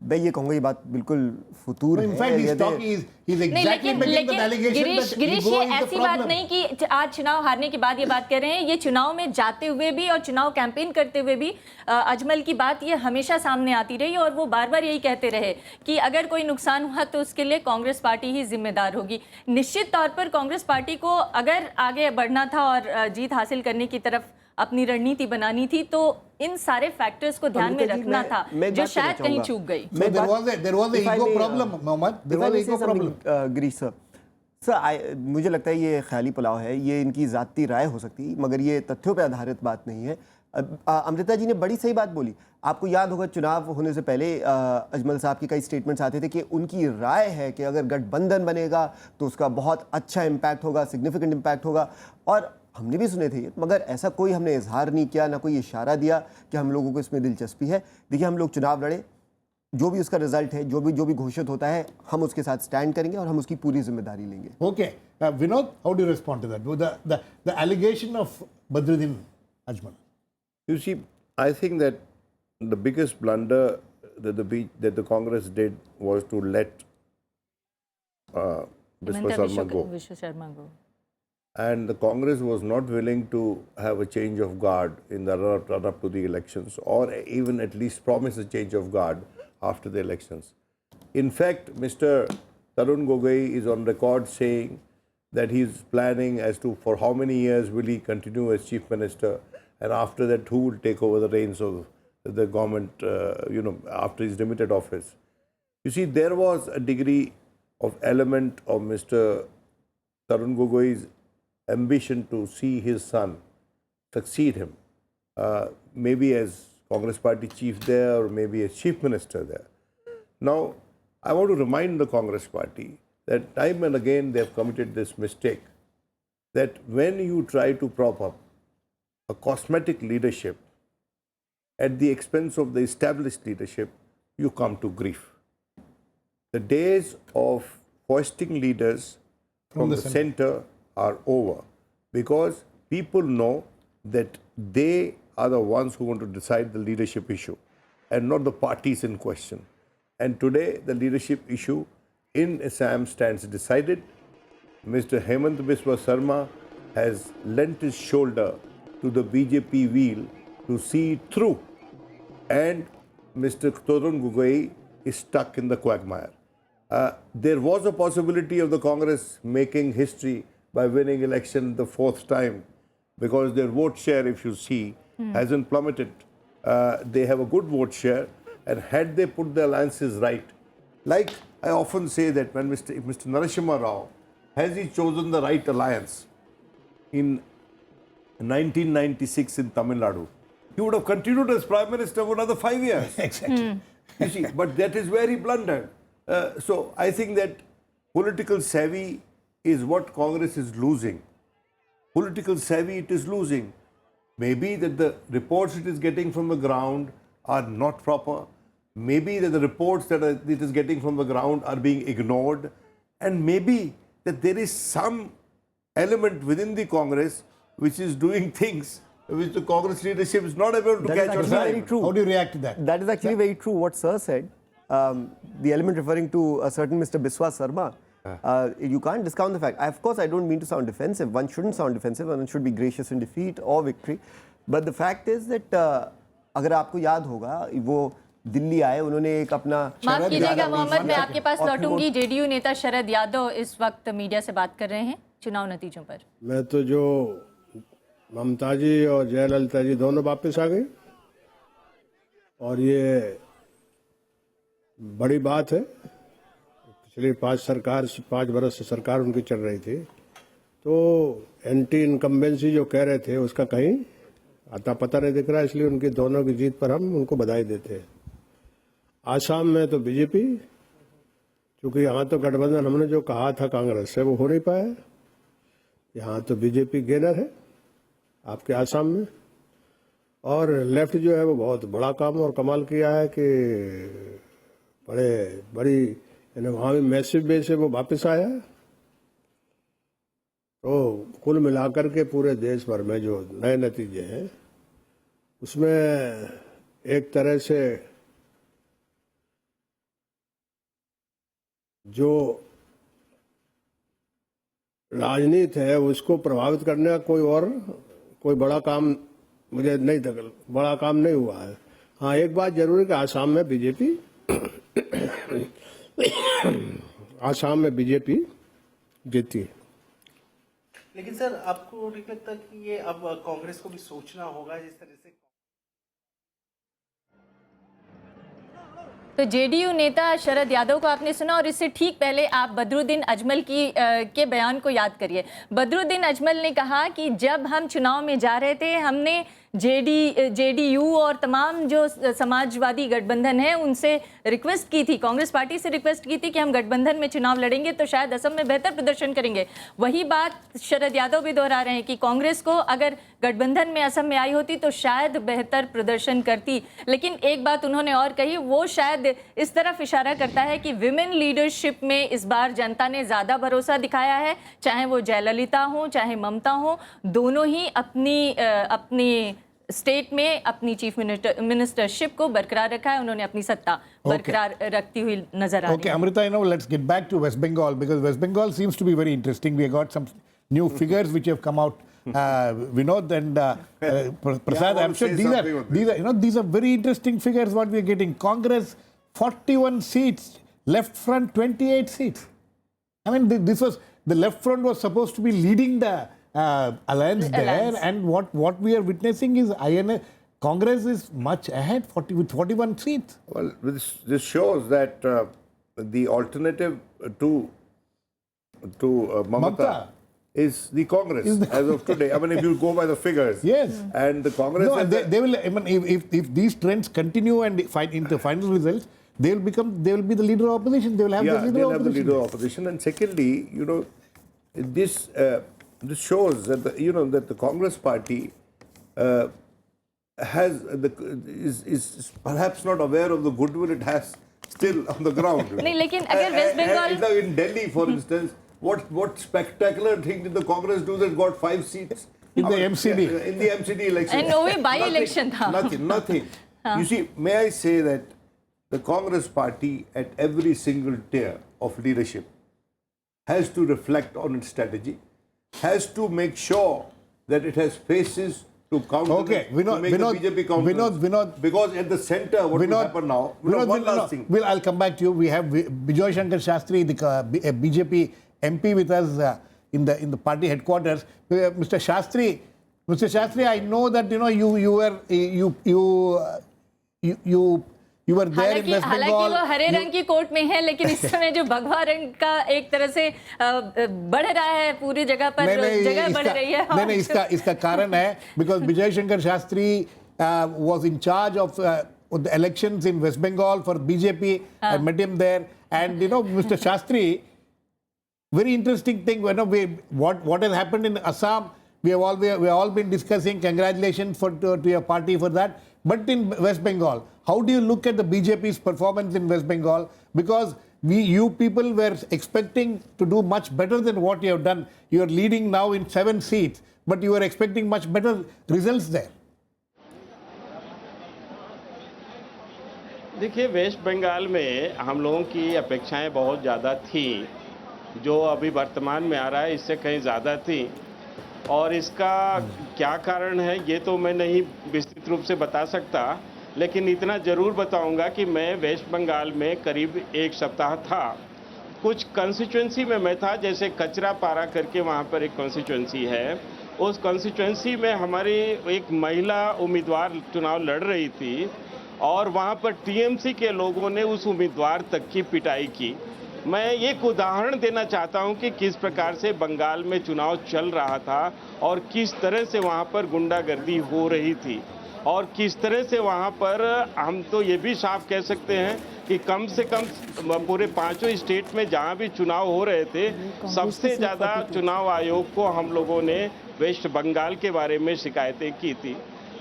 मैं ये कहूँगा ये बात बिल्कुल फुतूर है। लेकिन गिरीश, ये ऐसी बात नहीं कि आज चुनाव हारने के बाद ये बात कह रहे हैं। ये चुनाव में जाते हुए भी और चुनाव कैंपेन करते हुए भी अजमल की बात ये हमेशा सामने आती रही और वो बार बार यही कहते रहे कि अगर कोई नुकसान हुआ तो उसके लिए कांग्रेस पार्टी ही जिम्मेदार होगी। निश्चित तौर पर कांग्रेस पार्टी को अगर आगे बढ़ना था और जीत हासिल करने की तरफ अपनी रणनीति बनानी थी तो इन सारे फैक्टर्स को ध्यान में रखना था, जो शायद कहीं चूक गई। There was an ego problem, Mohammad. There was an ego problem. Girish sir, मुझे लगता है ये ख्याली पुलाव है, ये इनकी ज़ाती राय हो सकती है, मगर ये तथ्यों पर आधारित बात नहीं है। अमृता जी ने बड़ी सही बात बोली। आपको याद होगा चुनाव होने से पहले अजमल साहब के कई स्टेटमेंट्स आते थे कि उनकी राय है कि अगर गठबंधन बनेगा तो उसका बहुत अच्छा इम्पैक्ट होगा, सिग्निफिकेंट इम्पैक्ट होगा। और हमने भी सुने थे, मगर ऐसा कोई हमने इजहार नहीं किया, ना कोई इशारा दिया कि हम लोगों को इसमें दिलचस्पी है। देखिए, हम लोग चुनाव लड़े, जो भी उसका रिजल्ट है, जो भी घोषित होता है, हम उसके साथ स्टैंड करेंगे और हम उसकी पूरी जिम्मेदारी लेंगे। Okay, Vinod, how do you respond to that? The allegation of Badruddin Ajmal. You see, I think that the biggest blunder that the Congress did was to let Vishwa Sharma go. And the Congress was not willing to have a change of guard in the run-up to the elections, or even at least promise a change of guard after the elections. In fact, Mr. Tarun Gogoi is on record saying that he is planning as to for how many years will he continue as Chief Minister, and after that who will take over the reins of the government, after his demitted office. You see, there was a degree of element of Mr. Tarun Gogoi's ambition to see his son succeed him, maybe as Congress Party chief there or maybe as Chief Minister there. Now, I want to remind the Congress Party that time and again they have committed this mistake, that when you try to prop up a cosmetic leadership at the expense of the established leadership, you come to grief. The days of foisting leaders from the center are over, because people know that they are the ones who want to decide the leadership issue and not the parties in question. And today the leadership issue in Assam stands decided. Mr. Hemant Biswa Sarma has lent his shoulder to the BJP wheel to see it through, and Mr. Tarun Gogoi is stuck in the quagmire. There was a possibility of the Congress making history by winning election the fourth time, because their vote share, if you see, hasn't plummeted. They have a good vote share, and had they put the alliances right, like I often say that when Mr. Narasimha Rao, has he chosen the right alliance in 1996 in Tamil Nadu, he would have continued as Prime Minister for another 5 years. Exactly. You see, but that is where he blundered. So I think that political savvy is what Congress is losing. Political savvy it is losing. Maybe that the reports it is getting from the ground are not proper. Maybe that the reports that it is getting from the ground are being ignored. And maybe that there is some element within the Congress which is doing things which the Congress leadership is not able to catch on. Very true. How do you react to that? That is actually very true what Sir said. The element referring to a certain Mr. Biswa Sarma. You can't discount the fact. Of course, I don't mean to sound defensive. One shouldn't sound defensive. One should be gracious in defeat or victory. But the fact is that अगर आपको याद होगा वो दिल्ली आए, उन्होंने एक अपना माफ कीजिएगा मोहम्मद, मैं आपके पास लौटूंगी। जेडीयू नेता शरद यादव इस वक्त मीडिया से बात कर रहे हैं चुनाव नतीजों पर। मैं तो जो ममता जी और जयललिता जी दोनों वापस आ गई और ये बड़ी बात है। पिछले 5 बरस से सरकार उनकी चल रही थी, तो एंटी इनकम्बेंसी जो कह रहे थे उसका कहीं आता पता नहीं दिख रहा, इसलिए उनकी दोनों की जीत पर हम उनको बधाई देते हैं। आसाम में तो बीजेपी, क्योंकि यहाँ तो गठबंधन हमने जो कहा था कांग्रेस से वो हो नहीं पाया, यहाँ तो बीजेपी गेनर है आपके आसाम में। और लेफ्ट जो है वो बहुत बड़ा काम और कमाल किया है कि बड़ी यानी वहाँ भी मैसिव बेस से वो वापस आया। तो कुल मिलाकर के पूरे देश भर में जो नए नतीजे हैं उसमें एक तरह से जो राजनीति है उसको प्रभावित करने का कोई बड़ा काम मुझे नहीं लगा, बड़ा काम नहीं हुआ है। हाँ, एक बात जरूर है कि आसाम में बीजेपी जीती। लेकिन सर आपको नहीं लगता कि ये अब कांग्रेस को भी सोचना होगा जिस तरह से? तो जेडीयू नेता शरद यादव को आपने सुना और इससे ठीक पहले आप बदरुद्दीन अजमल के बयान को याद करिए। बदरुद्दीन अजमल ने कहा कि जब हम चुनाव में जा रहे थे हमने जेडीयू और तमाम जो समाजवादी गठबंधन है उनसे रिक्वेस्ट की थी, कांग्रेस पार्टी से रिक्वेस्ट की थी कि हम गठबंधन में चुनाव लड़ेंगे तो शायद असम में बेहतर प्रदर्शन करेंगे। वही बात शरद यादव भी दोहरा रहे हैं कि कांग्रेस को अगर गठबंधन में असम में आई होती तो शायद बेहतर प्रदर्शन करती। लेकिन एक बात उन्होंने और कही, वो शायद इस तरफ इशारा करता है कि विमेन लीडरशिप में इस बार जनता ने ज़्यादा भरोसा दिखाया है, चाहे वो जयललिता हो चाहे ममता हो, दोनों ही अपनी स्टेट में अपनी चीफ मिनिस्टरशिप को बरकरार रखा है, उन्होंने अपनी सत्ता बरकरार रखती हुई नजर आ रही है। Okay, Amrita, let's get back to West Bengal because West Bengal seems to be very interesting. We have got some new figures which have come out. Vinod and Prasad, I'm sure these are very interesting figures what we are getting. Congress 41 seats, left front 28 seats. I mean, the left front was supposed to be leading the alliance there, and what we are witnessing is Congress is much ahead with 41 seats. Well, this shows that the alternative to Mamata is the Congress as of today. I mean, if you go by the figures. Yes. And the Congress... No, they will, I mean, if these trends continue and find into final results, they will be the leader of opposition. They will have the leader of opposition. And secondly, this shows that the Congress party is perhaps not aware of the goodwill it has still on the ground. नहीं, लेकिन अगर West Bengal in Delhi, for instance, what spectacular thing did the Congress do that got 5 seats in the MCD? In the MCD election. And no by-election था. Nothing. You see, may I say that the Congress party at every single tier of leadership has to reflect on its strategy, has to make sure that it has faces to counter the BJP counter. Vinod, because at the center, what will happen now? One last thing. Well, I'll come back to you. We have Bijoy Shankar Shastri, the BJP MP, with us in the party headquarters. Mr. Shastri, I know that you were there in West Bengal. हालांकि वो हरे रंग की coat में है, लेकिन इस समय जो भगवा रंग का एक तरह से बढ़ रहा है पूरी जगह पर, जगह बढ़ रही है। नहीं, इसका कारण है because Bijay Shankar Shastri was in charge of the elections in West Bengal for BJP. I met him there, and Mr. Shastri, very interesting thing. What has happened in Assam, we have all been discussing. Congratulations to your party for that. But in West Bengal, how do you look at the BJP's performance in West Bengal? Because you people were expecting to do much better than what you have done. You are leading now in 7 seats, but you were expecting much better results there. देखिए, waste Bengal में हम लोगों की अपेक्षाएं बहुत ज़्यादा थी जो अभी वर्तमान में आ रहा है इससे कहीं ज़्यादा थी। और इसका क्या कारण है ये तो मैं नहीं विस्तृत रूप से बता सकता, लेकिन इतना ज़रूर बताऊंगा कि मैं वेस्ट बंगाल में करीब 1 सप्ताह था। कुछ कंस्टिट्यूंसी में मैं था, जैसे कचरा पारा करके वहाँ पर एक कंस्टिट्यूंसी है। उस कंस्टिट्यूंसी में हमारी एक महिला उम्मीदवार चुनाव लड़ रही थी और वहाँ पर टीएमसी के लोगों ने उस उम्मीदवार तक की पिटाई की। मैं एक उदाहरण देना चाहता हूं कि किस प्रकार से बंगाल में चुनाव चल रहा था और किस तरह से वहां पर गुंडागर्दी हो रही थी और किस तरह से वहां पर हम तो ये भी साफ कह सकते हैं कि कम से कम पूरे 5 स्टेट में जहां भी चुनाव हो रहे थे, सबसे ज़्यादा चुनाव आयोग को हम लोगों ने वेस्ट बंगाल के बारे में शिकायतें की थी।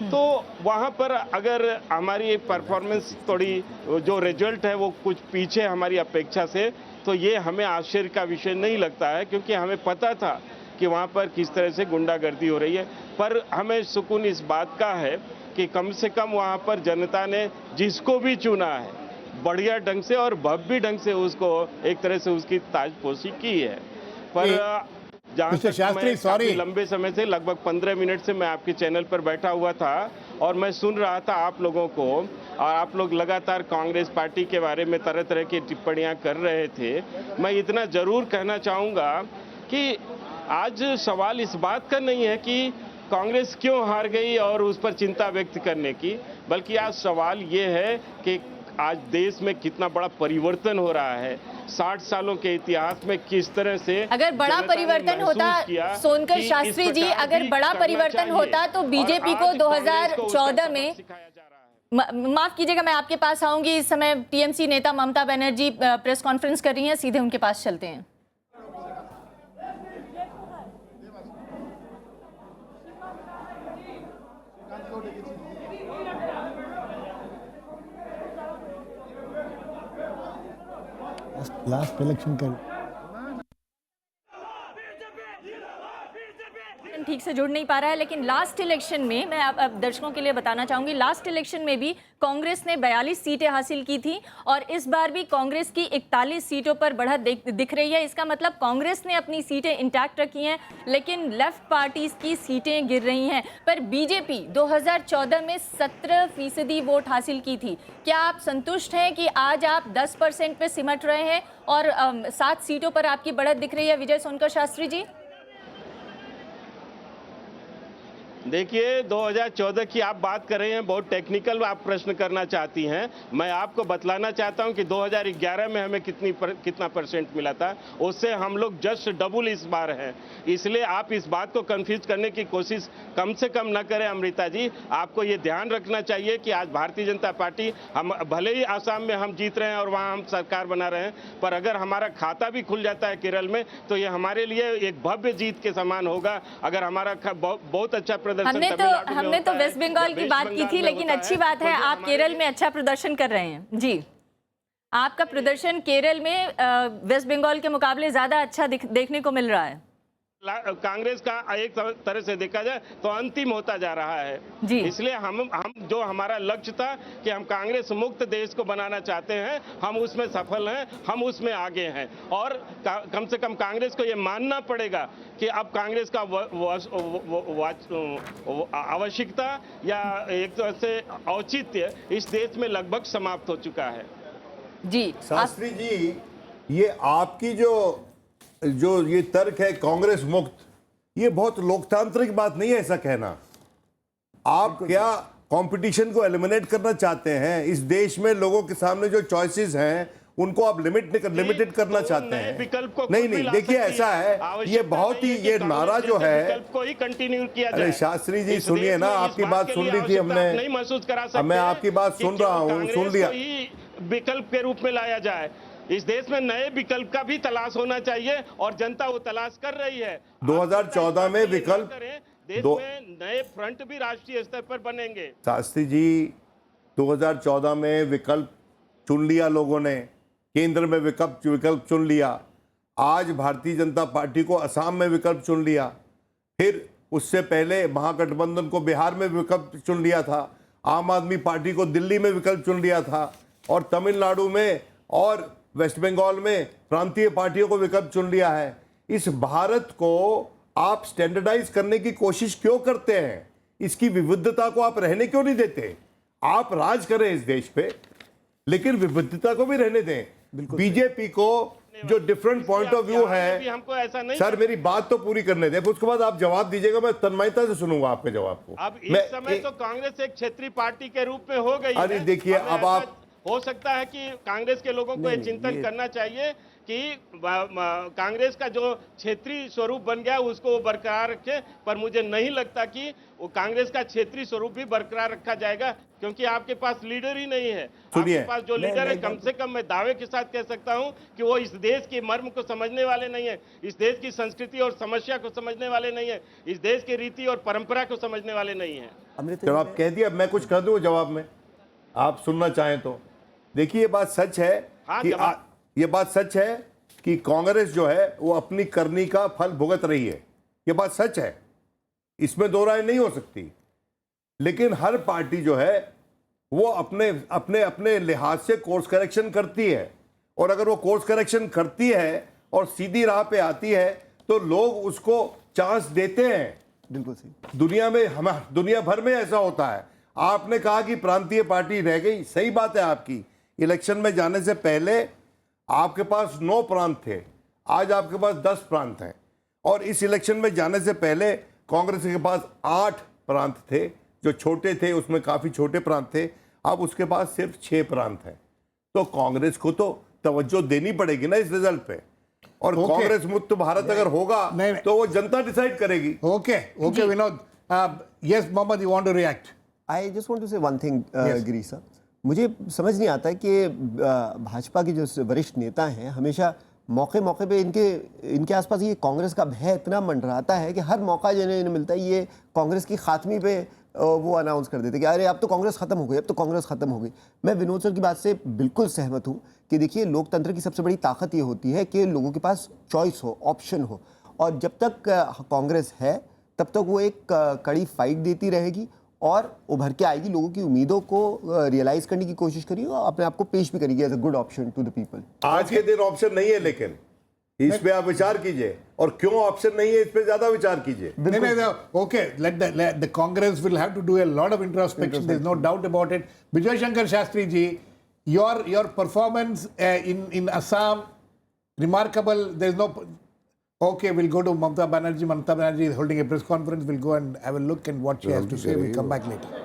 तो वहाँ पर अगर हमारी परफॉर्मेंस थोड़ी जो रिजल्ट है वो कुछ पीछे हमारी अपेक्षा से, तो ये हमें आश्चर्य का विषय नहीं लगता है, क्योंकि हमें पता था कि वहाँ पर किस तरह से गुंडागर्दी हो रही है। पर हमें सुकून इस बात का है कि कम से कम वहाँ पर जनता ने जिसको भी चुना है बढ़िया ढंग से और भव्य ढंग से उसको एक तरह से उसकी ताजपोशी की है। पर जहाँ तक मैं काफी लंबे समय से लगभग 15 मिनट से मैं आपके चैनल पर बैठा हुआ था और मैं सुन रहा था आप लोगों को, और आप लोग लगातार कांग्रेस पार्टी के बारे में तरह तरह की टिप्पणियां कर रहे थे। मैं इतना जरूर कहना चाहूँगा कि आज सवाल इस बात का नहीं है कि कांग्रेस क्यों हार गई और उस पर चिंता व्यक्त करने की, बल्कि आज सवाल ये है कि आज देश में कितना बड़ा परिवर्तन हो रहा है। 60 सालों के इतिहास में किस तरह से अगर बड़ा परिवर्तन होता, सोनकर शास्त्री जी, अगर बड़ा परिवर्तन होता तो बीजेपी को 2014 में, माफ कीजिएगा मैं आपके पास आऊंगी, इस समय टीएमसी नेता ममता बनर्जी प्रेस कॉन्फ्रेंस कर रही हैं, सीधे उनके पास चलते हैं। लास्ट इलेक्शन का ठीक से जुड़ नहीं पा रहा है, लेकिन लास्ट इलेक्शन में मैं अब दर्शकों के लिए बताना चाहूंगी, लास्ट इलेक्शन में भी कांग्रेस ने 42 सीटें हासिल की थी और इस बार भी कांग्रेस की 41 सीटों पर बढ़त दिख रही है। इसका मतलब कांग्रेस ने अपनी सीटें इंटैक्ट रखी हैं, लेकिन लेफ्ट पार्टीज की सीटें गिर रही हैं। पर बीजेपी 2014 में 17% वोट हासिल की थी। क्या आप संतुष्ट हैं कि आज आप 10% पे सिमट रहे हैं और 7 सीटों पर आपकी बढ़त दिख रही है? विजय सोनकर शास्त्री जी, देखिए 2014 की आप बात कर रहे हैं, बहुत टेक्निकल आप प्रश्न करना चाहती हैं। मैं आपको बतलाना चाहता हूं कि 2011 में हमें कितना परसेंट मिला था, उससे हम लोग जस्ट डबल इस बार हैं। इसलिए आप इस बात को कंफ्यूज करने की कोशिश कम से कम न करें अमृता जी। आपको ये ध्यान रखना चाहिए कि आज भारतीय जनता पार्टी, हम भले ही आसाम में हम जीत रहे हैं और वहाँ हम सरकार बना रहे हैं, पर अगर हमारा खाता भी खुल जाता है केरल में तो ये हमारे लिए एक भव्य जीत के समान होगा। अगर हमारा बहुत अच्छा हमने तो वेस्ट बंगाल की बात की थी, लेकिन अच्छी बात है आप केरल में अच्छा प्रदर्शन कर रहे हैं। जी, आपका प्रदर्शन केरल में वेस्ट बंगाल के मुकाबले ज्यादा अच्छा देखने को मिल रहा है। कांग्रेस का एक तरह से देखा जाए तो अंतिम होता जा रहा है जी। इसलिए हम जो हमारा लक्ष्य था कि हम कांग्रेस मुक्त देश को बनाना चाहते हैं, हम उसमें सफल हैं, हम उसमें आगे हैं। और कम से कम कांग्रेस को ये मानना पड़ेगा कि अब कांग्रेस का आवश्यकता या एक तरह से औचित्य इस देश में लगभग समाप्त हो चुका है। जी शास्त्री जी, ये आपकी जो ये तर्क है कांग्रेस मुक्त, ये बहुत लोकतांत्रिक बात नहीं है ऐसा कहना। आप क्या कंपटीशन को एलिमिनेट करना चाहते हैं? इस देश में लोगों के सामने जो चॉइसेस हैं उनको आप लिमिटेड करना चाहते हैं? नहीं, देखिए ऐसा है, ये बहुत ही, ये नारा जो है, अरे शास्त्री जी सुनिए ना, आपकी बात सुन ली थी हमने, नहीं महसूस करा सकते, मैं आपकी बात सुन रहा हूँ, सुन लिया। विकल्प के रूप में लाया जाए, इस देश में नए विकल्प का भी तलाश होना चाहिए और जनता वो तलाश कर रही है। 2014 में विकल्प, देश में नए फ्रंट भी राष्ट्रीय स्तर पर बनेंगे। शास्त्री जी, 2014 में विकल्प चुन लिया लोगों ने, केंद्र में विकल्प चुन लिया। आज भारतीय जनता पार्टी को असम में विकल्प चुन लिया, फिर उससे पहले महागठबंधन को बिहार में विकल्प चुन लिया था, आम आदमी पार्टी को दिल्ली में विकल्प चुन लिया था, और तमिलनाडु में और वेस्ट बंगाल में प्रांतीय पार्टियों को विकल्प चुन लिया है। इस भारत को आप स्टैंडर्डाइज करने की कोशिश क्यों करते हैं? इसकी विविधता को आप रहने क्यों नहीं देते? आप राज करें इस देश पे, लेकिन विविधता को भी रहने दें। बीजेपी को जो डिफरेंट पॉइंट ऑफ व्यू है, हमको ऐसा नहीं सर मेरी बात तो पूरी करने दें, उसके बाद आप जवाब दीजिएगा, मैं तन्मयता से सुनूंगा आपके जवाब को। अब इस समय तो कांग्रेस एक क्षेत्रीय पार्टी के रूप में हो गई है। अरे देखिए, अब आप हो सकता है कि कांग्रेस के लोगों को ये चिंतन करना चाहिए कि कांग्रेस का जो क्षेत्रीय स्वरूप बन गया उसको वो बरकरार रखे, पर मुझे नहीं लगता कि वो कांग्रेस का क्षेत्रीय स्वरूप भी बरकरार रखा जाएगा, क्योंकि आपके पास लीडर ही नहीं है। आपके पास जो लीडर है, कम से कम मैं दावे के साथ कह सकता हूं कि वो इस देश के मर्म को समझने वाले नहीं है, इस देश की संस्कृति और समस्या को समझने वाले नहीं है, इस देश की रीति और परंपरा को समझने वाले नहीं है। जवाब कह दिया, मैं कुछ कर दूं जवाब में, आप सुनना चाहें तो। देखिए, ये बात सच है कि ये बात सच है कि कांग्रेस जो है वो अपनी करनी का फल भुगत रही है। ये बात सच है, इसमें दो राय नहीं हो सकती। लेकिन हर पार्टी जो है वो अपने अपने अपने लिहाज से कोर्स करेक्शन करती है, और अगर वो कोर्स करेक्शन करती है और सीधी राह पे आती है तो लोग उसको चांस देते हैं। बिल्कुल सही। दुनिया भर में ऐसा होता है। आपने कहा कि प्रांतीय पार्टी रह गई, सही बात है आपकी। इलेक्शन में जाने से पहले आपके पास 9 प्रांत थे, आज आपके पास 10 प्रांत हैं, और इस इलेक्शन में जाने से पहले कांग्रेस के पास 8 प्रांत थे, जो छोटे थे उसमें काफ़ी छोटे प्रांत थे, अब उसके पास सिर्फ 6 प्रांत हैं। तो कांग्रेस को तो तवज्जो देनी पड़ेगी ना इस रिजल्ट पे, और कांग्रेस मुक्त भारत अगर होगा तो वो जनता डिसाइड करेगी। Okay Vinod, yes Mohammad, you want to react? I just want to say one thing Giri sir, मुझे समझ नहीं आता कि भाजपा के जो वरिष्ठ नेता हैं हमेशा मौके पे इनके आसपास ये कांग्रेस का भय इतना मंडराता है कि हर मौका जिन्हें मिलता है ये कांग्रेस की खात्मी पे वो अनाउंस कर देते कि अरे अब तो कांग्रेस खत्म हो गई, अब तो कांग्रेस खत्म हो गई। मैं विनोद सर की बात से बिल्कुल सहमत हूँ कि देखिए, लोकतंत्र की सबसे बड़ी ताकत ये होती है कि लोगों के पास चॉइस हो, ऑप्शन हो, और जब तक कांग्रेस है तब तक वो एक कड़ी फाइट देती रहेगी और उभर के आएगी, लोगों की उम्मीदों को रियलाइज करने की कोशिश करिए और अपने आप को पेश भी करिए as a good option to the people. आज के दिन ऑप्शन नहीं है, लेकिन इस पे आप विचार कीजिए, और क्यों ऑप्शन नहीं है इस पे ज्यादा विचार कीजिए। Okay, let the Congress will have to do a lot of introspection. There's no doubt about it. Vijay Shankar Shastri ji, your performance in Assam, remarkable. There's no. Okay, we'll go to Mamata Banerjee. Mamata Banerjee is holding a press conference. We'll go and have a look and what she has to say. We'll come back later.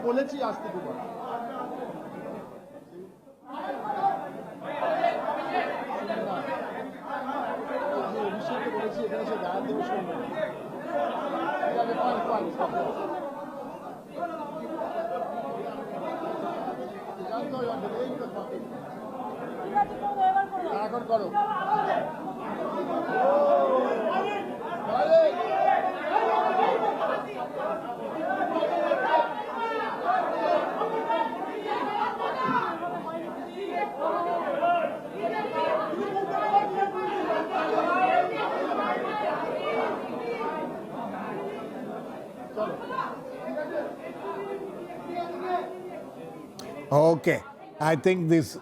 বলেছি আসতে দুবার আমি অভিষেককে বলেছি এখানে সে দাঁড়াতে দেবে শুনবে এখন করো Okay, I think these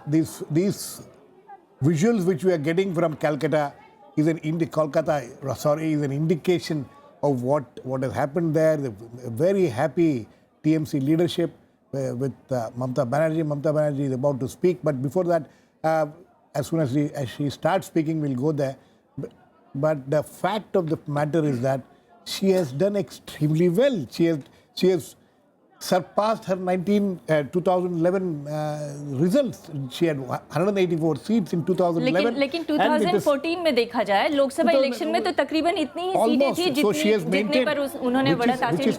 visuals which we are getting from Calcutta is an is an indication of what has happened there. The very happy TMC leadership with Mamata Banerjee. Mamata Banerjee is about to speak, but before that, as soon as she starts speaking, we'll go there. But the fact of the matter is that she has done extremely well. She has surpassed her 2011 results. She had 184 seats in 2011. लेकिन 2014 में देखा जाए Lok Sabha election में तो तकरीबन इतनी ही सीटें थी जितने पर उन्होंने बढ़त हासिल की थी,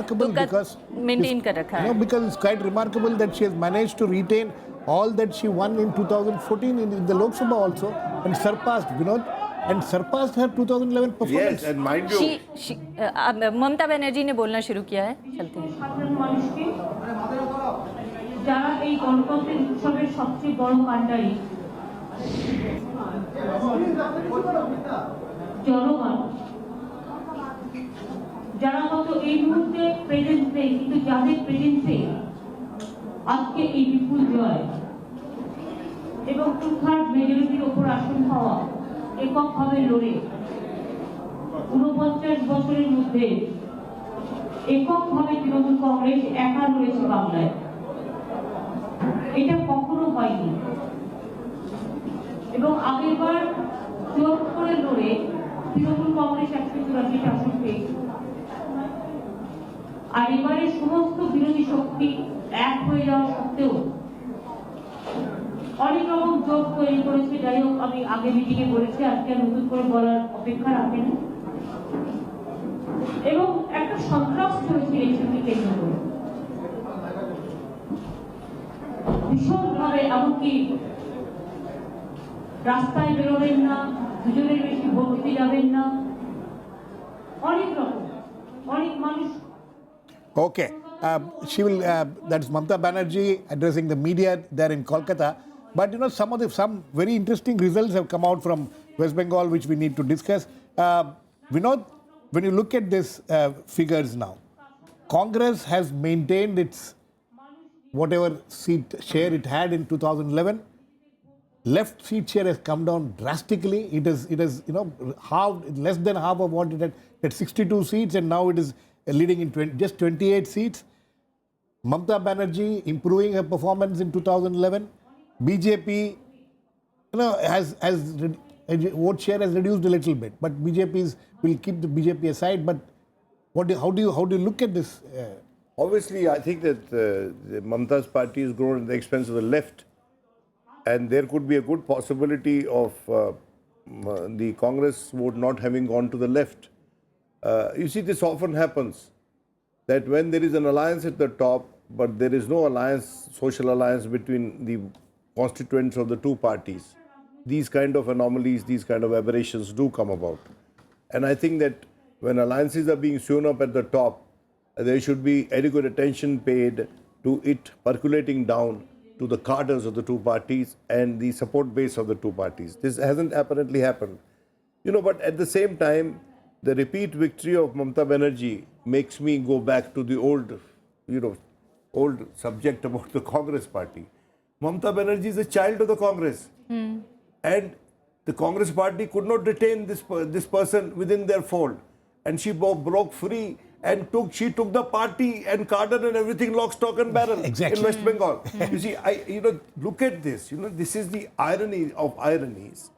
तो मेंटेन कर रखा है. Because it's quite remarkable that she has managed to retain all that she won in 2014 in the Lok Sabha also, and surpassed surpassed her 2011 performance. Yes, and mind you, Mamata Banerjee ने बोलना शुरू किया है. चलते हैं. যারা এই গণতন্ত্রের উৎসবের সবচেয়ে বড় কাণ্ডারি জনগণ, যারা হয়তো এই মুহূর্তে প্রেজেন্স নেই, কিন্তু যাদের প্রেজেন্সে আজকে এই বিপুল জয় এবং 2/3 মেজরিটির ওপর আসন পাওয়া এককভাবে লড়ে 49 বছরের মধ্যে এককভাবে তৃণমূল কংগ্রেস একা লড়েছে বাংলায়. এটা কখনো হয়নি এবং আগেরবার 74 লড়ে তৃণমূল কংগ্রেস 184 আসন পেয়েছে. আর এবারে সমস্ত বিরোধী শক্তি এক হয়ে যাওয়া সত্ত্বেও অনেক রকম জোট তৈরি করেছে. যাই হোক, আমি আগে মিটিংয়ে বলেছি, আজকে নতুন করে বলার অপেক্ষা রাখেন. এবং একটা সন্ত্রাস চলছে ইলেকশনকে কেন্দ্র করে ভীষণভাবে, এমনকি রাস্তায় বেরোবেন না, দুজনের বেশি ভোট দিতে যাবেন না, অনেক রকম অনেক মানুষ. Okay, she will. That's Mamata Banerjee addressing the media there in Kolkata. But some very interesting results have come out from West Bengal, which we need to discuss. Vinod, when you look at these figures now, Congress has maintained its whatever seat share it had in 2011. Left seat share has come down drastically. It has halved, less than half of what it had at 62 seats, and now it is leading in just 28 seats. Mamata Banerjee improving her performance in 2011. BJP, has vote share has reduced a little bit, but will keep the BJP aside. But how do you look at this? Obviously, I think that Mamata's party has grown at the expense of the left, and there could be a good possibility of the Congress vote not having gone to the left. You see, this often happens, that when there is an alliance at the top, but there is no social alliance between the constituents of the two parties, these kind of anomalies, these kind of aberrations do come about. And I think that when alliances are being sewn up at the top, there should be adequate attention paid to it percolating down to the cadres of the two parties and the support base of the two parties. This hasn't apparently happened. But at the same time, the repeat victory of Mamata Banerjee makes me go back to the old subject about the Congress party. Mamata Banerjee is a child of the Congress. And the Congress party could not retain this person within their fold. And she broke free and she took the party and cadre and everything lock, stock and barrel in West Bengal. You see, look at this. This is the irony of ironies,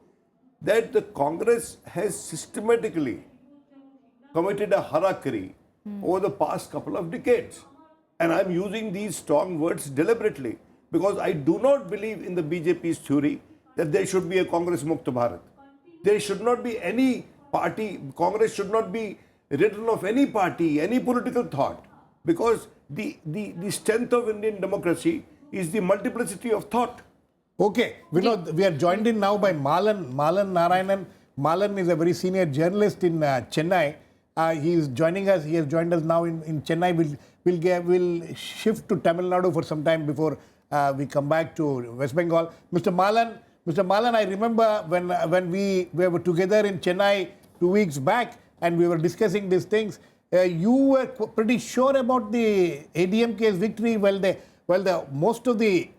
that the Congress has systematically committed a harakiri over the past couple of decades. And I'm using these strong words deliberately because I do not believe in the BJP's theory that there should be a Congress Mukta Bharat. There should not be any party, Congress should not be ridden of any party, any political thought, because the strength of Indian democracy is the multiplicity of thought. Okay, we are joined in now by Malan Narayanan. Malan is a very senior journalist in Chennai. He is joining us. He has joined us now in Chennai. We'll shift to Tamil Nadu for some time before we come back to West Bengal. Mr. Malan, I remember when we were together in Chennai 2 weeks back and we were discussing these things. You were pretty sure about the ADMK's victory. Well, Well, most of the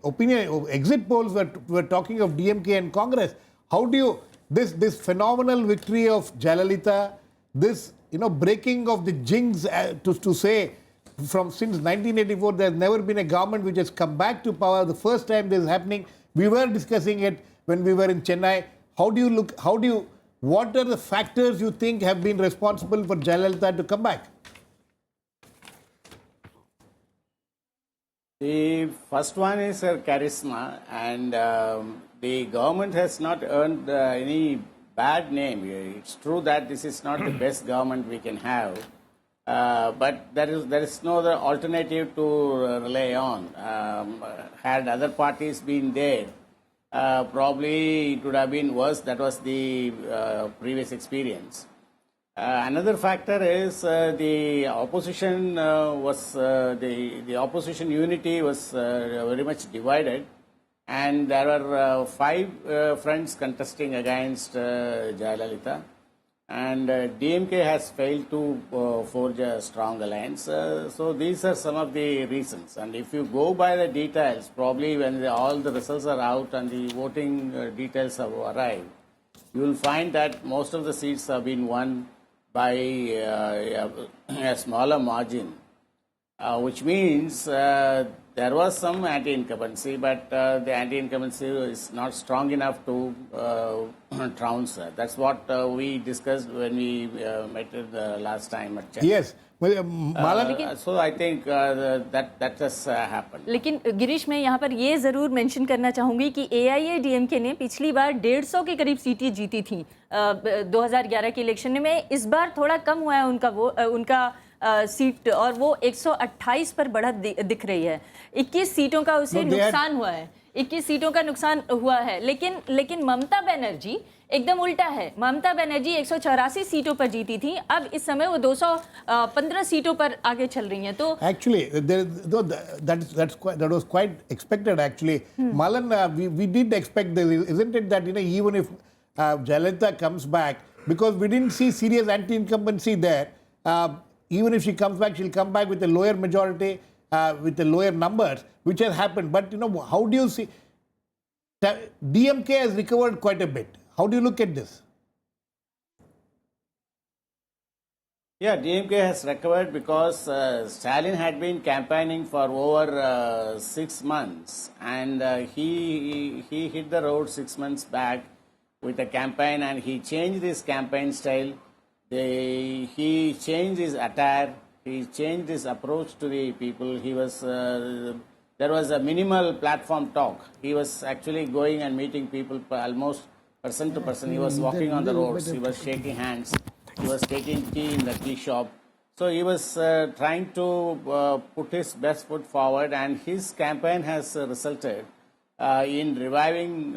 exit polls were talking of DMK and Congress. How do you, this phenomenal victory of Jayalalitha, this, breaking of the jinx to say, since 1984, there has never been a government which has come back to power. The first time this is happening, we were discussing it when we were in Chennai. What are the factors you think have been responsible for Jayalalitha to come back? The first one is her charisma, and the government has not earned any bad name. It's true that this is not the best government we can have, but there is no other alternative to rely on. Had other parties been there, probably it would have been worse. That was the previous experience. Another factor is the opposition the opposition unity was very much divided, and there were 5 friends contesting against Jayalalitha, and DMK has failed to forge a strong alliance. So these are some of the reasons, and if you go by the details, probably when all the results are out and the voting details have arrived, you will find that most of the seats have been won by a smaller margin, which means there was some anti-incumbency, but the anti-incumbency is not strong enough to trounce her. That's what we discussed when we met the last time at Chennai. Yes. Malan, so I think that has happened. लेकिन गिरीश, मैं यहाँ पर ये ज़रूर mention करना चाहूँगी कि AIADMK ने पिछली बार 150 के करीब सीटें जीती थी 2011 के इलेक्शन में. इस बार थोड़ा कम हुआ है उनका सीट, और वो 128 पर बढ़त दिख रही है. 21 सीटों का उसे नुकसान हुआ है. 21 सीटों का नुकसान हुआ है. लेकिन ममता बनर्जी एकदम उल्टा है. ममता बनर्जी 184 सीटों पर जीती थी. अब इस समय वो 215 सीटों पर आगे चल रही हैं. तो actually that was quite expected actually. Malan, we did expect this, isn't it, that even if Jayalalitha comes back, because we didn't see serious anti-incumbency there, even if she comes back, she'll come back with a lower majority, with the lower numbers, which has happened. But how do you see DMK has recovered quite a bit? How do you look at this? Yeah, DMK has recovered because Stalin had been campaigning for over 6 months, and he hit the road 6 months back with a campaign, and he changed his campaign style. He changed his attire. He changed his approach to the people. He was there was a minimal platform talk. He was actually going and meeting people almost person to person. He was walking on the roads. He was shaking hands. He was taking tea in the tea shop. So he was trying to put his best foot forward, and his campaign has resulted in reviving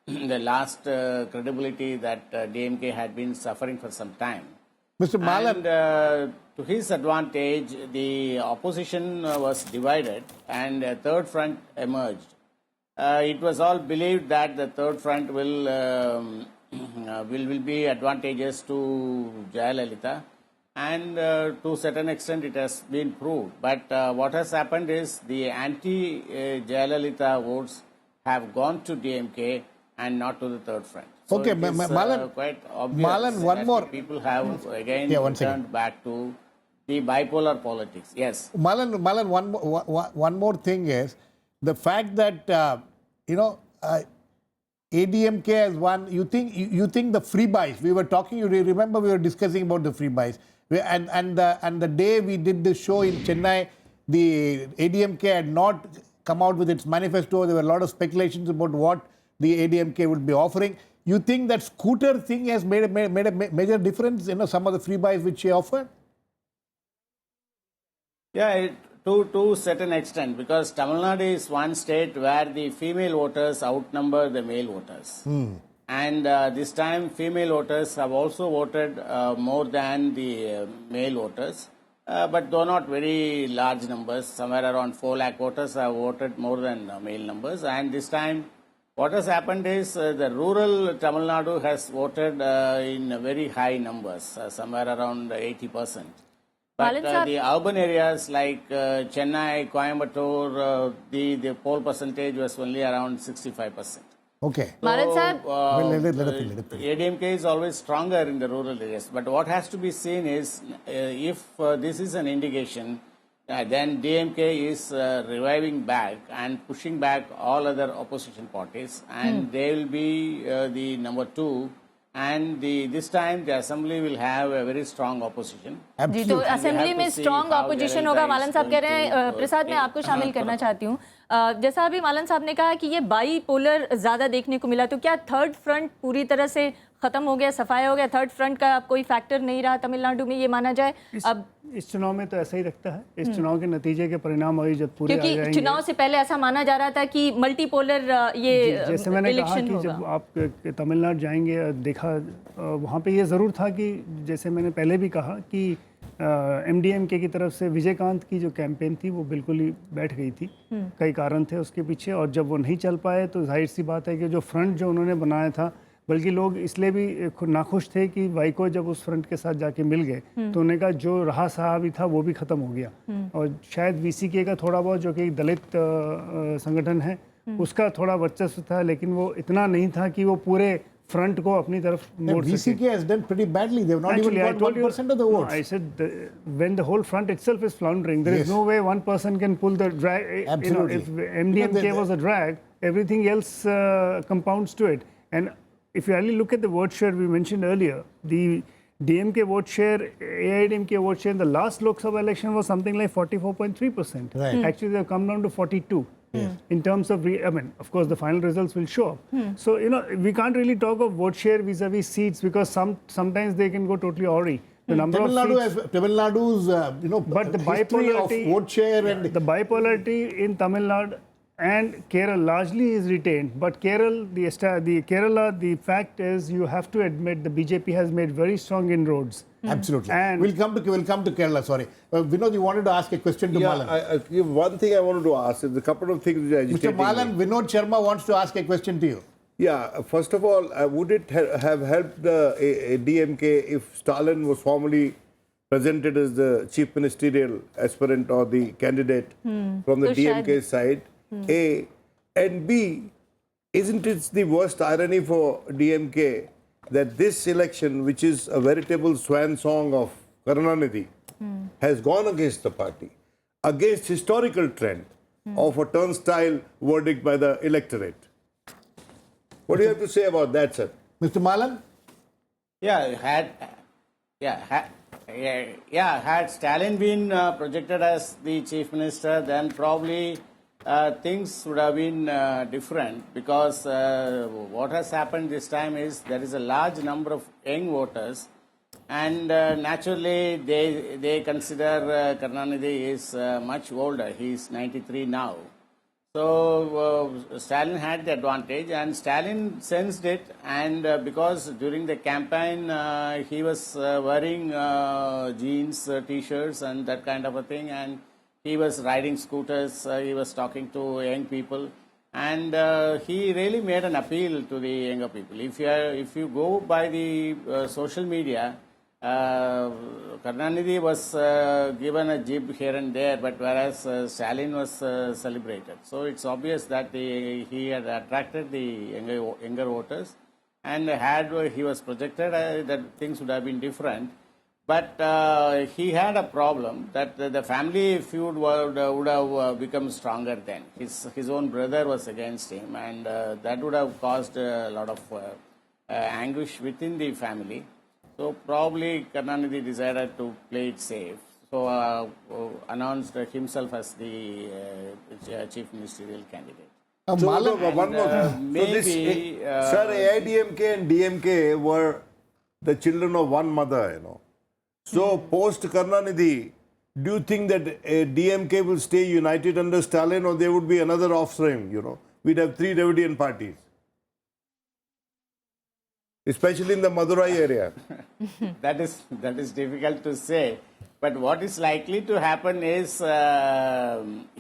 the last credibility that DMK had been suffering for some time. Mr. Malan, and to his advantage, the opposition was divided, and a third front emerged. It was all believed that the third front will be advantageous to Jayalalitha, and to a certain extent it has been proved. But what has happened is the anti-Jayalalitha votes have gone to DMK and not to the third front. So okay, it is Malan, quite obvious Malan, one that more. People have again one returned second. back to the bipolar politics. Yes. Malan, one more thing is the fact that ADMK has won. You think the free buys? We were talking. You remember we were discussing about the free buys. And the day we did this show in Chennai, the ADMK had not come out with its manifesto. There were a lot of speculations about what the ADMK would be offering. You think that scooter thing has made a major difference? Some of the free buys which she offered. Yeah, to a certain extent, because Tamil Nadu is one state where the female voters outnumber the male voters. And this time female voters have also voted more than the male voters, but though not very large numbers. Somewhere around 4 lakh voters have voted more than male numbers. And this time what has happened is the rural Tamil Nadu has voted in very high numbers, somewhere around 80%. But Malan sahab- the urban areas like Chennai, Coimbatore, the poll percentage was only around 65%. Okay. Malan sahab, Well, let it finish. ADMK is always stronger in the rural areas. But what has to be seen is if this is an indication, then DMK is reviving back and pushing back all other opposition parties, and they will be the number 2. And this time the assembly will have a very strong opposition. जी, तो assembly में strong opposition होगा। मालन साहब कह रहे हैं, प्रसाद मैं आपको शामिल करना चाहती हूँ। जैसा अभी मालन साहब ने कहा कि ये बाई पोलर ज़्यादा देखने को मिला, तो क्या थर्ड फ्रंट पूरी तरह से खत्म हो गया, सफाया हो गया, थर्ड फ्रंट का अब कोई फैक्टर नहीं रहा तमिलनाडु में, ये माना जाए? अब इस चुनाव में तो ऐसा ही लगता है। इस चुनाव के नतीजे के परिणाम अभी जब पूरे आ जाएंगे, क्योंकि चुनाव से पहले ऐसा माना जा रहा था कि मल्टीपोलर ये जैसे मैंने कहा कि होगा। जब आप तमिलनाडु जाएंगे, देखा वहाँ पे ये ज़रूर था कि जैसे मैंने पहले भी कहा कि एमडीएमके की तरफ से विजयकांत की जो कैंपेन थी वो बिल्कुल ही बैठ गई थी। कई कारण थे उसके पीछे, और जब वो नहीं चल पाए तो जाहिर सी बात है कि जो फ्रंट जो उन्होंने बनाया था, बल्कि लोग इसलिए भी नाखुश थे कि वाइको जब उस फ्रंट के साथ जाके मिल गए तो उन्होंने कहा जो रहा सहा भी था वो भी ख़त्म हो गया। और शायद वीसीके का थोड़ा बहुत, जो कि एक दलित संगठन है, उसका थोड़ा वर्चस्व था, लेकिन वो इतना नहीं था कि वो पूरे फ्रंट को अपनी तरफ मोड़ सके। VCK has done pretty badly. They have not even got 1% of the votes. No, I said when the whole front itself is floundering, there is no way one person can pull the drag. Absolutely. If MDMK was a drag, everything else compounds to it. And if you really look at the vote share we mentioned earlier, the DMK vote share, AIDMK vote share in the last Lok Sabha election was something like 44.3%. Right. Actually, they have come down to 42. In terms of, I mean, of course, the final results will show up. So, we can't really talk of vote share vis-a-vis seats, because sometimes they can go totally awry. The number Tamil of Nadu seats, Tamil Nadu's, but the history of bipolarity, vote share and the bipolarity in Tamil Nadu and Kerala largely is retained. But Kerala, the fact is, you have to admit, the BJP has made very strong inroads. Absolutely. And we'll come to Kerala. Sorry, Vinod, you wanted to ask a question to Malan. One thing I wanted to ask is a couple of things which are agitating Mr. Malan, me. Vinod Sharma wants to ask a question to you. Yeah, first of all, would it have helped the DMK if Stalin was formally presented as the chief ministerial aspirant or the candidate from the DMK side? A. And B, isn't it the worst irony for DMK that this election, which is a veritable swan song of Karunanidhi, has gone against the party, against historical trend of a turnstile verdict by the electorate? What do you have to say about that, sir? Mr. Malan? Had Stalin been projected as the chief minister, then probably things would have been different, because what has happened this time is there is a large number of young voters, and naturally they consider Karunanidhi is much older. He is 93 now. So Stalin had the advantage, and Stalin sensed it, and because during the campaign he was wearing jeans, t-shirts and that kind of a thing, and he was riding scooters, he was talking to young people, and he really made an appeal to the younger people. If you go by the social media, Karunanidhi was given a jib here and there, but whereas Stalin was celebrated. So it's obvious that he had attracted the younger voters, and had he was projected, that things would have been different. But he had a problem that the family feud would have become stronger then. His own brother was against him, and that would have caused a lot of anguish within the family. So probably Karunanidhi decided to play it safe. So announced himself as the chief ministerial candidate. One more. Maybe, sir, AIDMK and DMK were the children of one mother, So post Karunanidhi, do you think that DMK will stay united under Stalin, or there would be another offspring? We'd have 3 Dravidian parties, especially in the Madurai area. That is difficult to say. But what is likely to happen is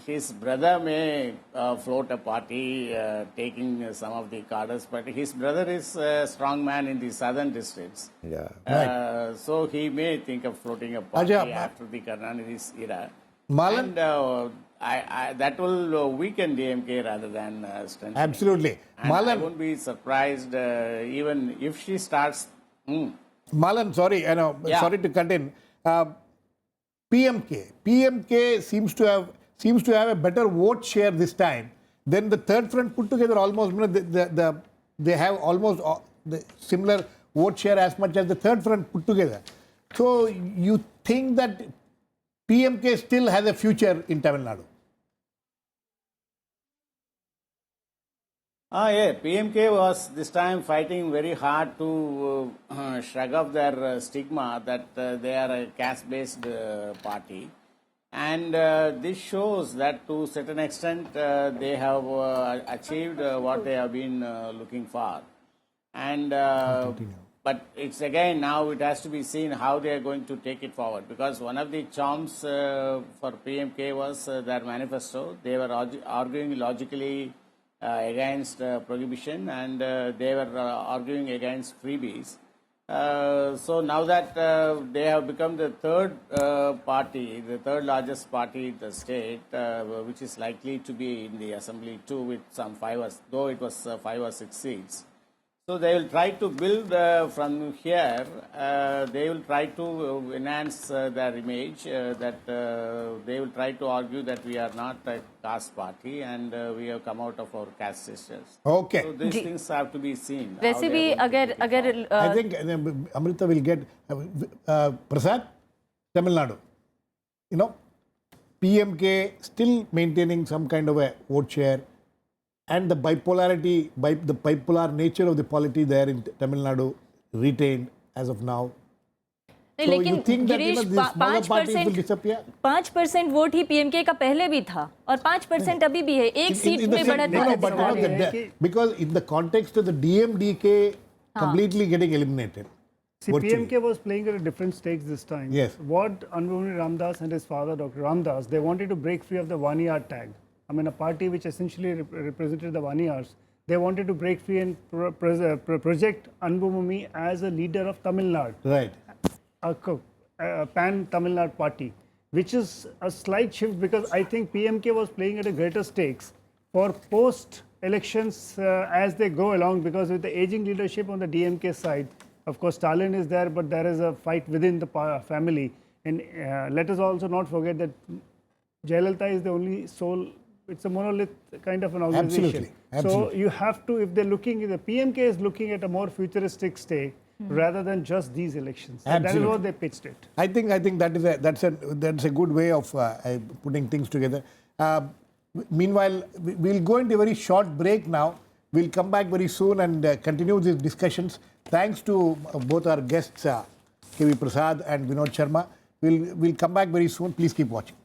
his brother may float a party taking some of the cadres, but his brother is a strong man in the southern districts. Yeah. So he may think of floating a party after the Karnanidhi's era. Malan? And that will weaken DMK rather than strengthen. Absolutely. And Malan, I won't be surprised even if she starts. Malan, sorry, sorry to cut in. PMK seems to have a better vote share this time than the third front put together. Almost, they have almost the similar vote share as much as the third front put together. So you think that PMK still has a future in Tamil Nadu? Yeah, PMK was this time fighting very hard to shrug off their stigma that they are a caste-based party. And this shows that to a certain extent they have achieved what they have been looking for. And but it's again now it has to be seen how they are going to take it forward, because one of the charms for PMK was their manifesto. They were arguing logically against prohibition, and they were arguing against freebies. So now that they have become the third party, the third largest party in the state, which is likely to be in the assembly too, with some 5 or 6 seats. So they will try to build from here, they will try to enhance their image, that they will try to argue that we are not a caste party and we have come out of our caste sisters. Okay. So these things have to be seen. वैसे भी अगर I think Amrita will get Prasad, Tamil Nadu. You know, PMK still maintaining some kind of a vote share, and the bipolarity, the bipolar nature of the polity there in Tamil Nadu retained as of now. So लेकिन you think that these smaller parties will disappear? 5% vote he PMK का पहले भी था और 5% अभी भी है, एक सीट में बढ़त because in the context of the DMDK completely getting eliminated. See, PMK was playing at a different stakes this time. Yes. What Anbumani Ramdas and his father, Dr. Ramdas, they wanted to break free of the one-year tag. I mean, a party which essentially represented the one-years, they wanted to break free and project Anbumani as a leader of Tamil Nadu. Right. A pan-Tamil Nadu party, which is a slight shift, because I think PMK was playing at a greater stakes for post-elections as they go along, because with the aging leadership on the DMK side, of course, Stalin is there, but there is a fight within the family. And let us also not forget that Jayalalitha is the only sole. It's a monolith kind of an organization. Absolutely. So you have to, if they're looking, the PMK is looking at a more futuristic stake rather than just these elections. And that is what they pitched it. I think that's a good way of putting things together. Meanwhile, we'll go into a very short break now. We'll come back very soon and continue these discussions. Thanks to both our guests, K.V. Prasad and Vinod Sharma. We'll come back very soon. Please keep watching.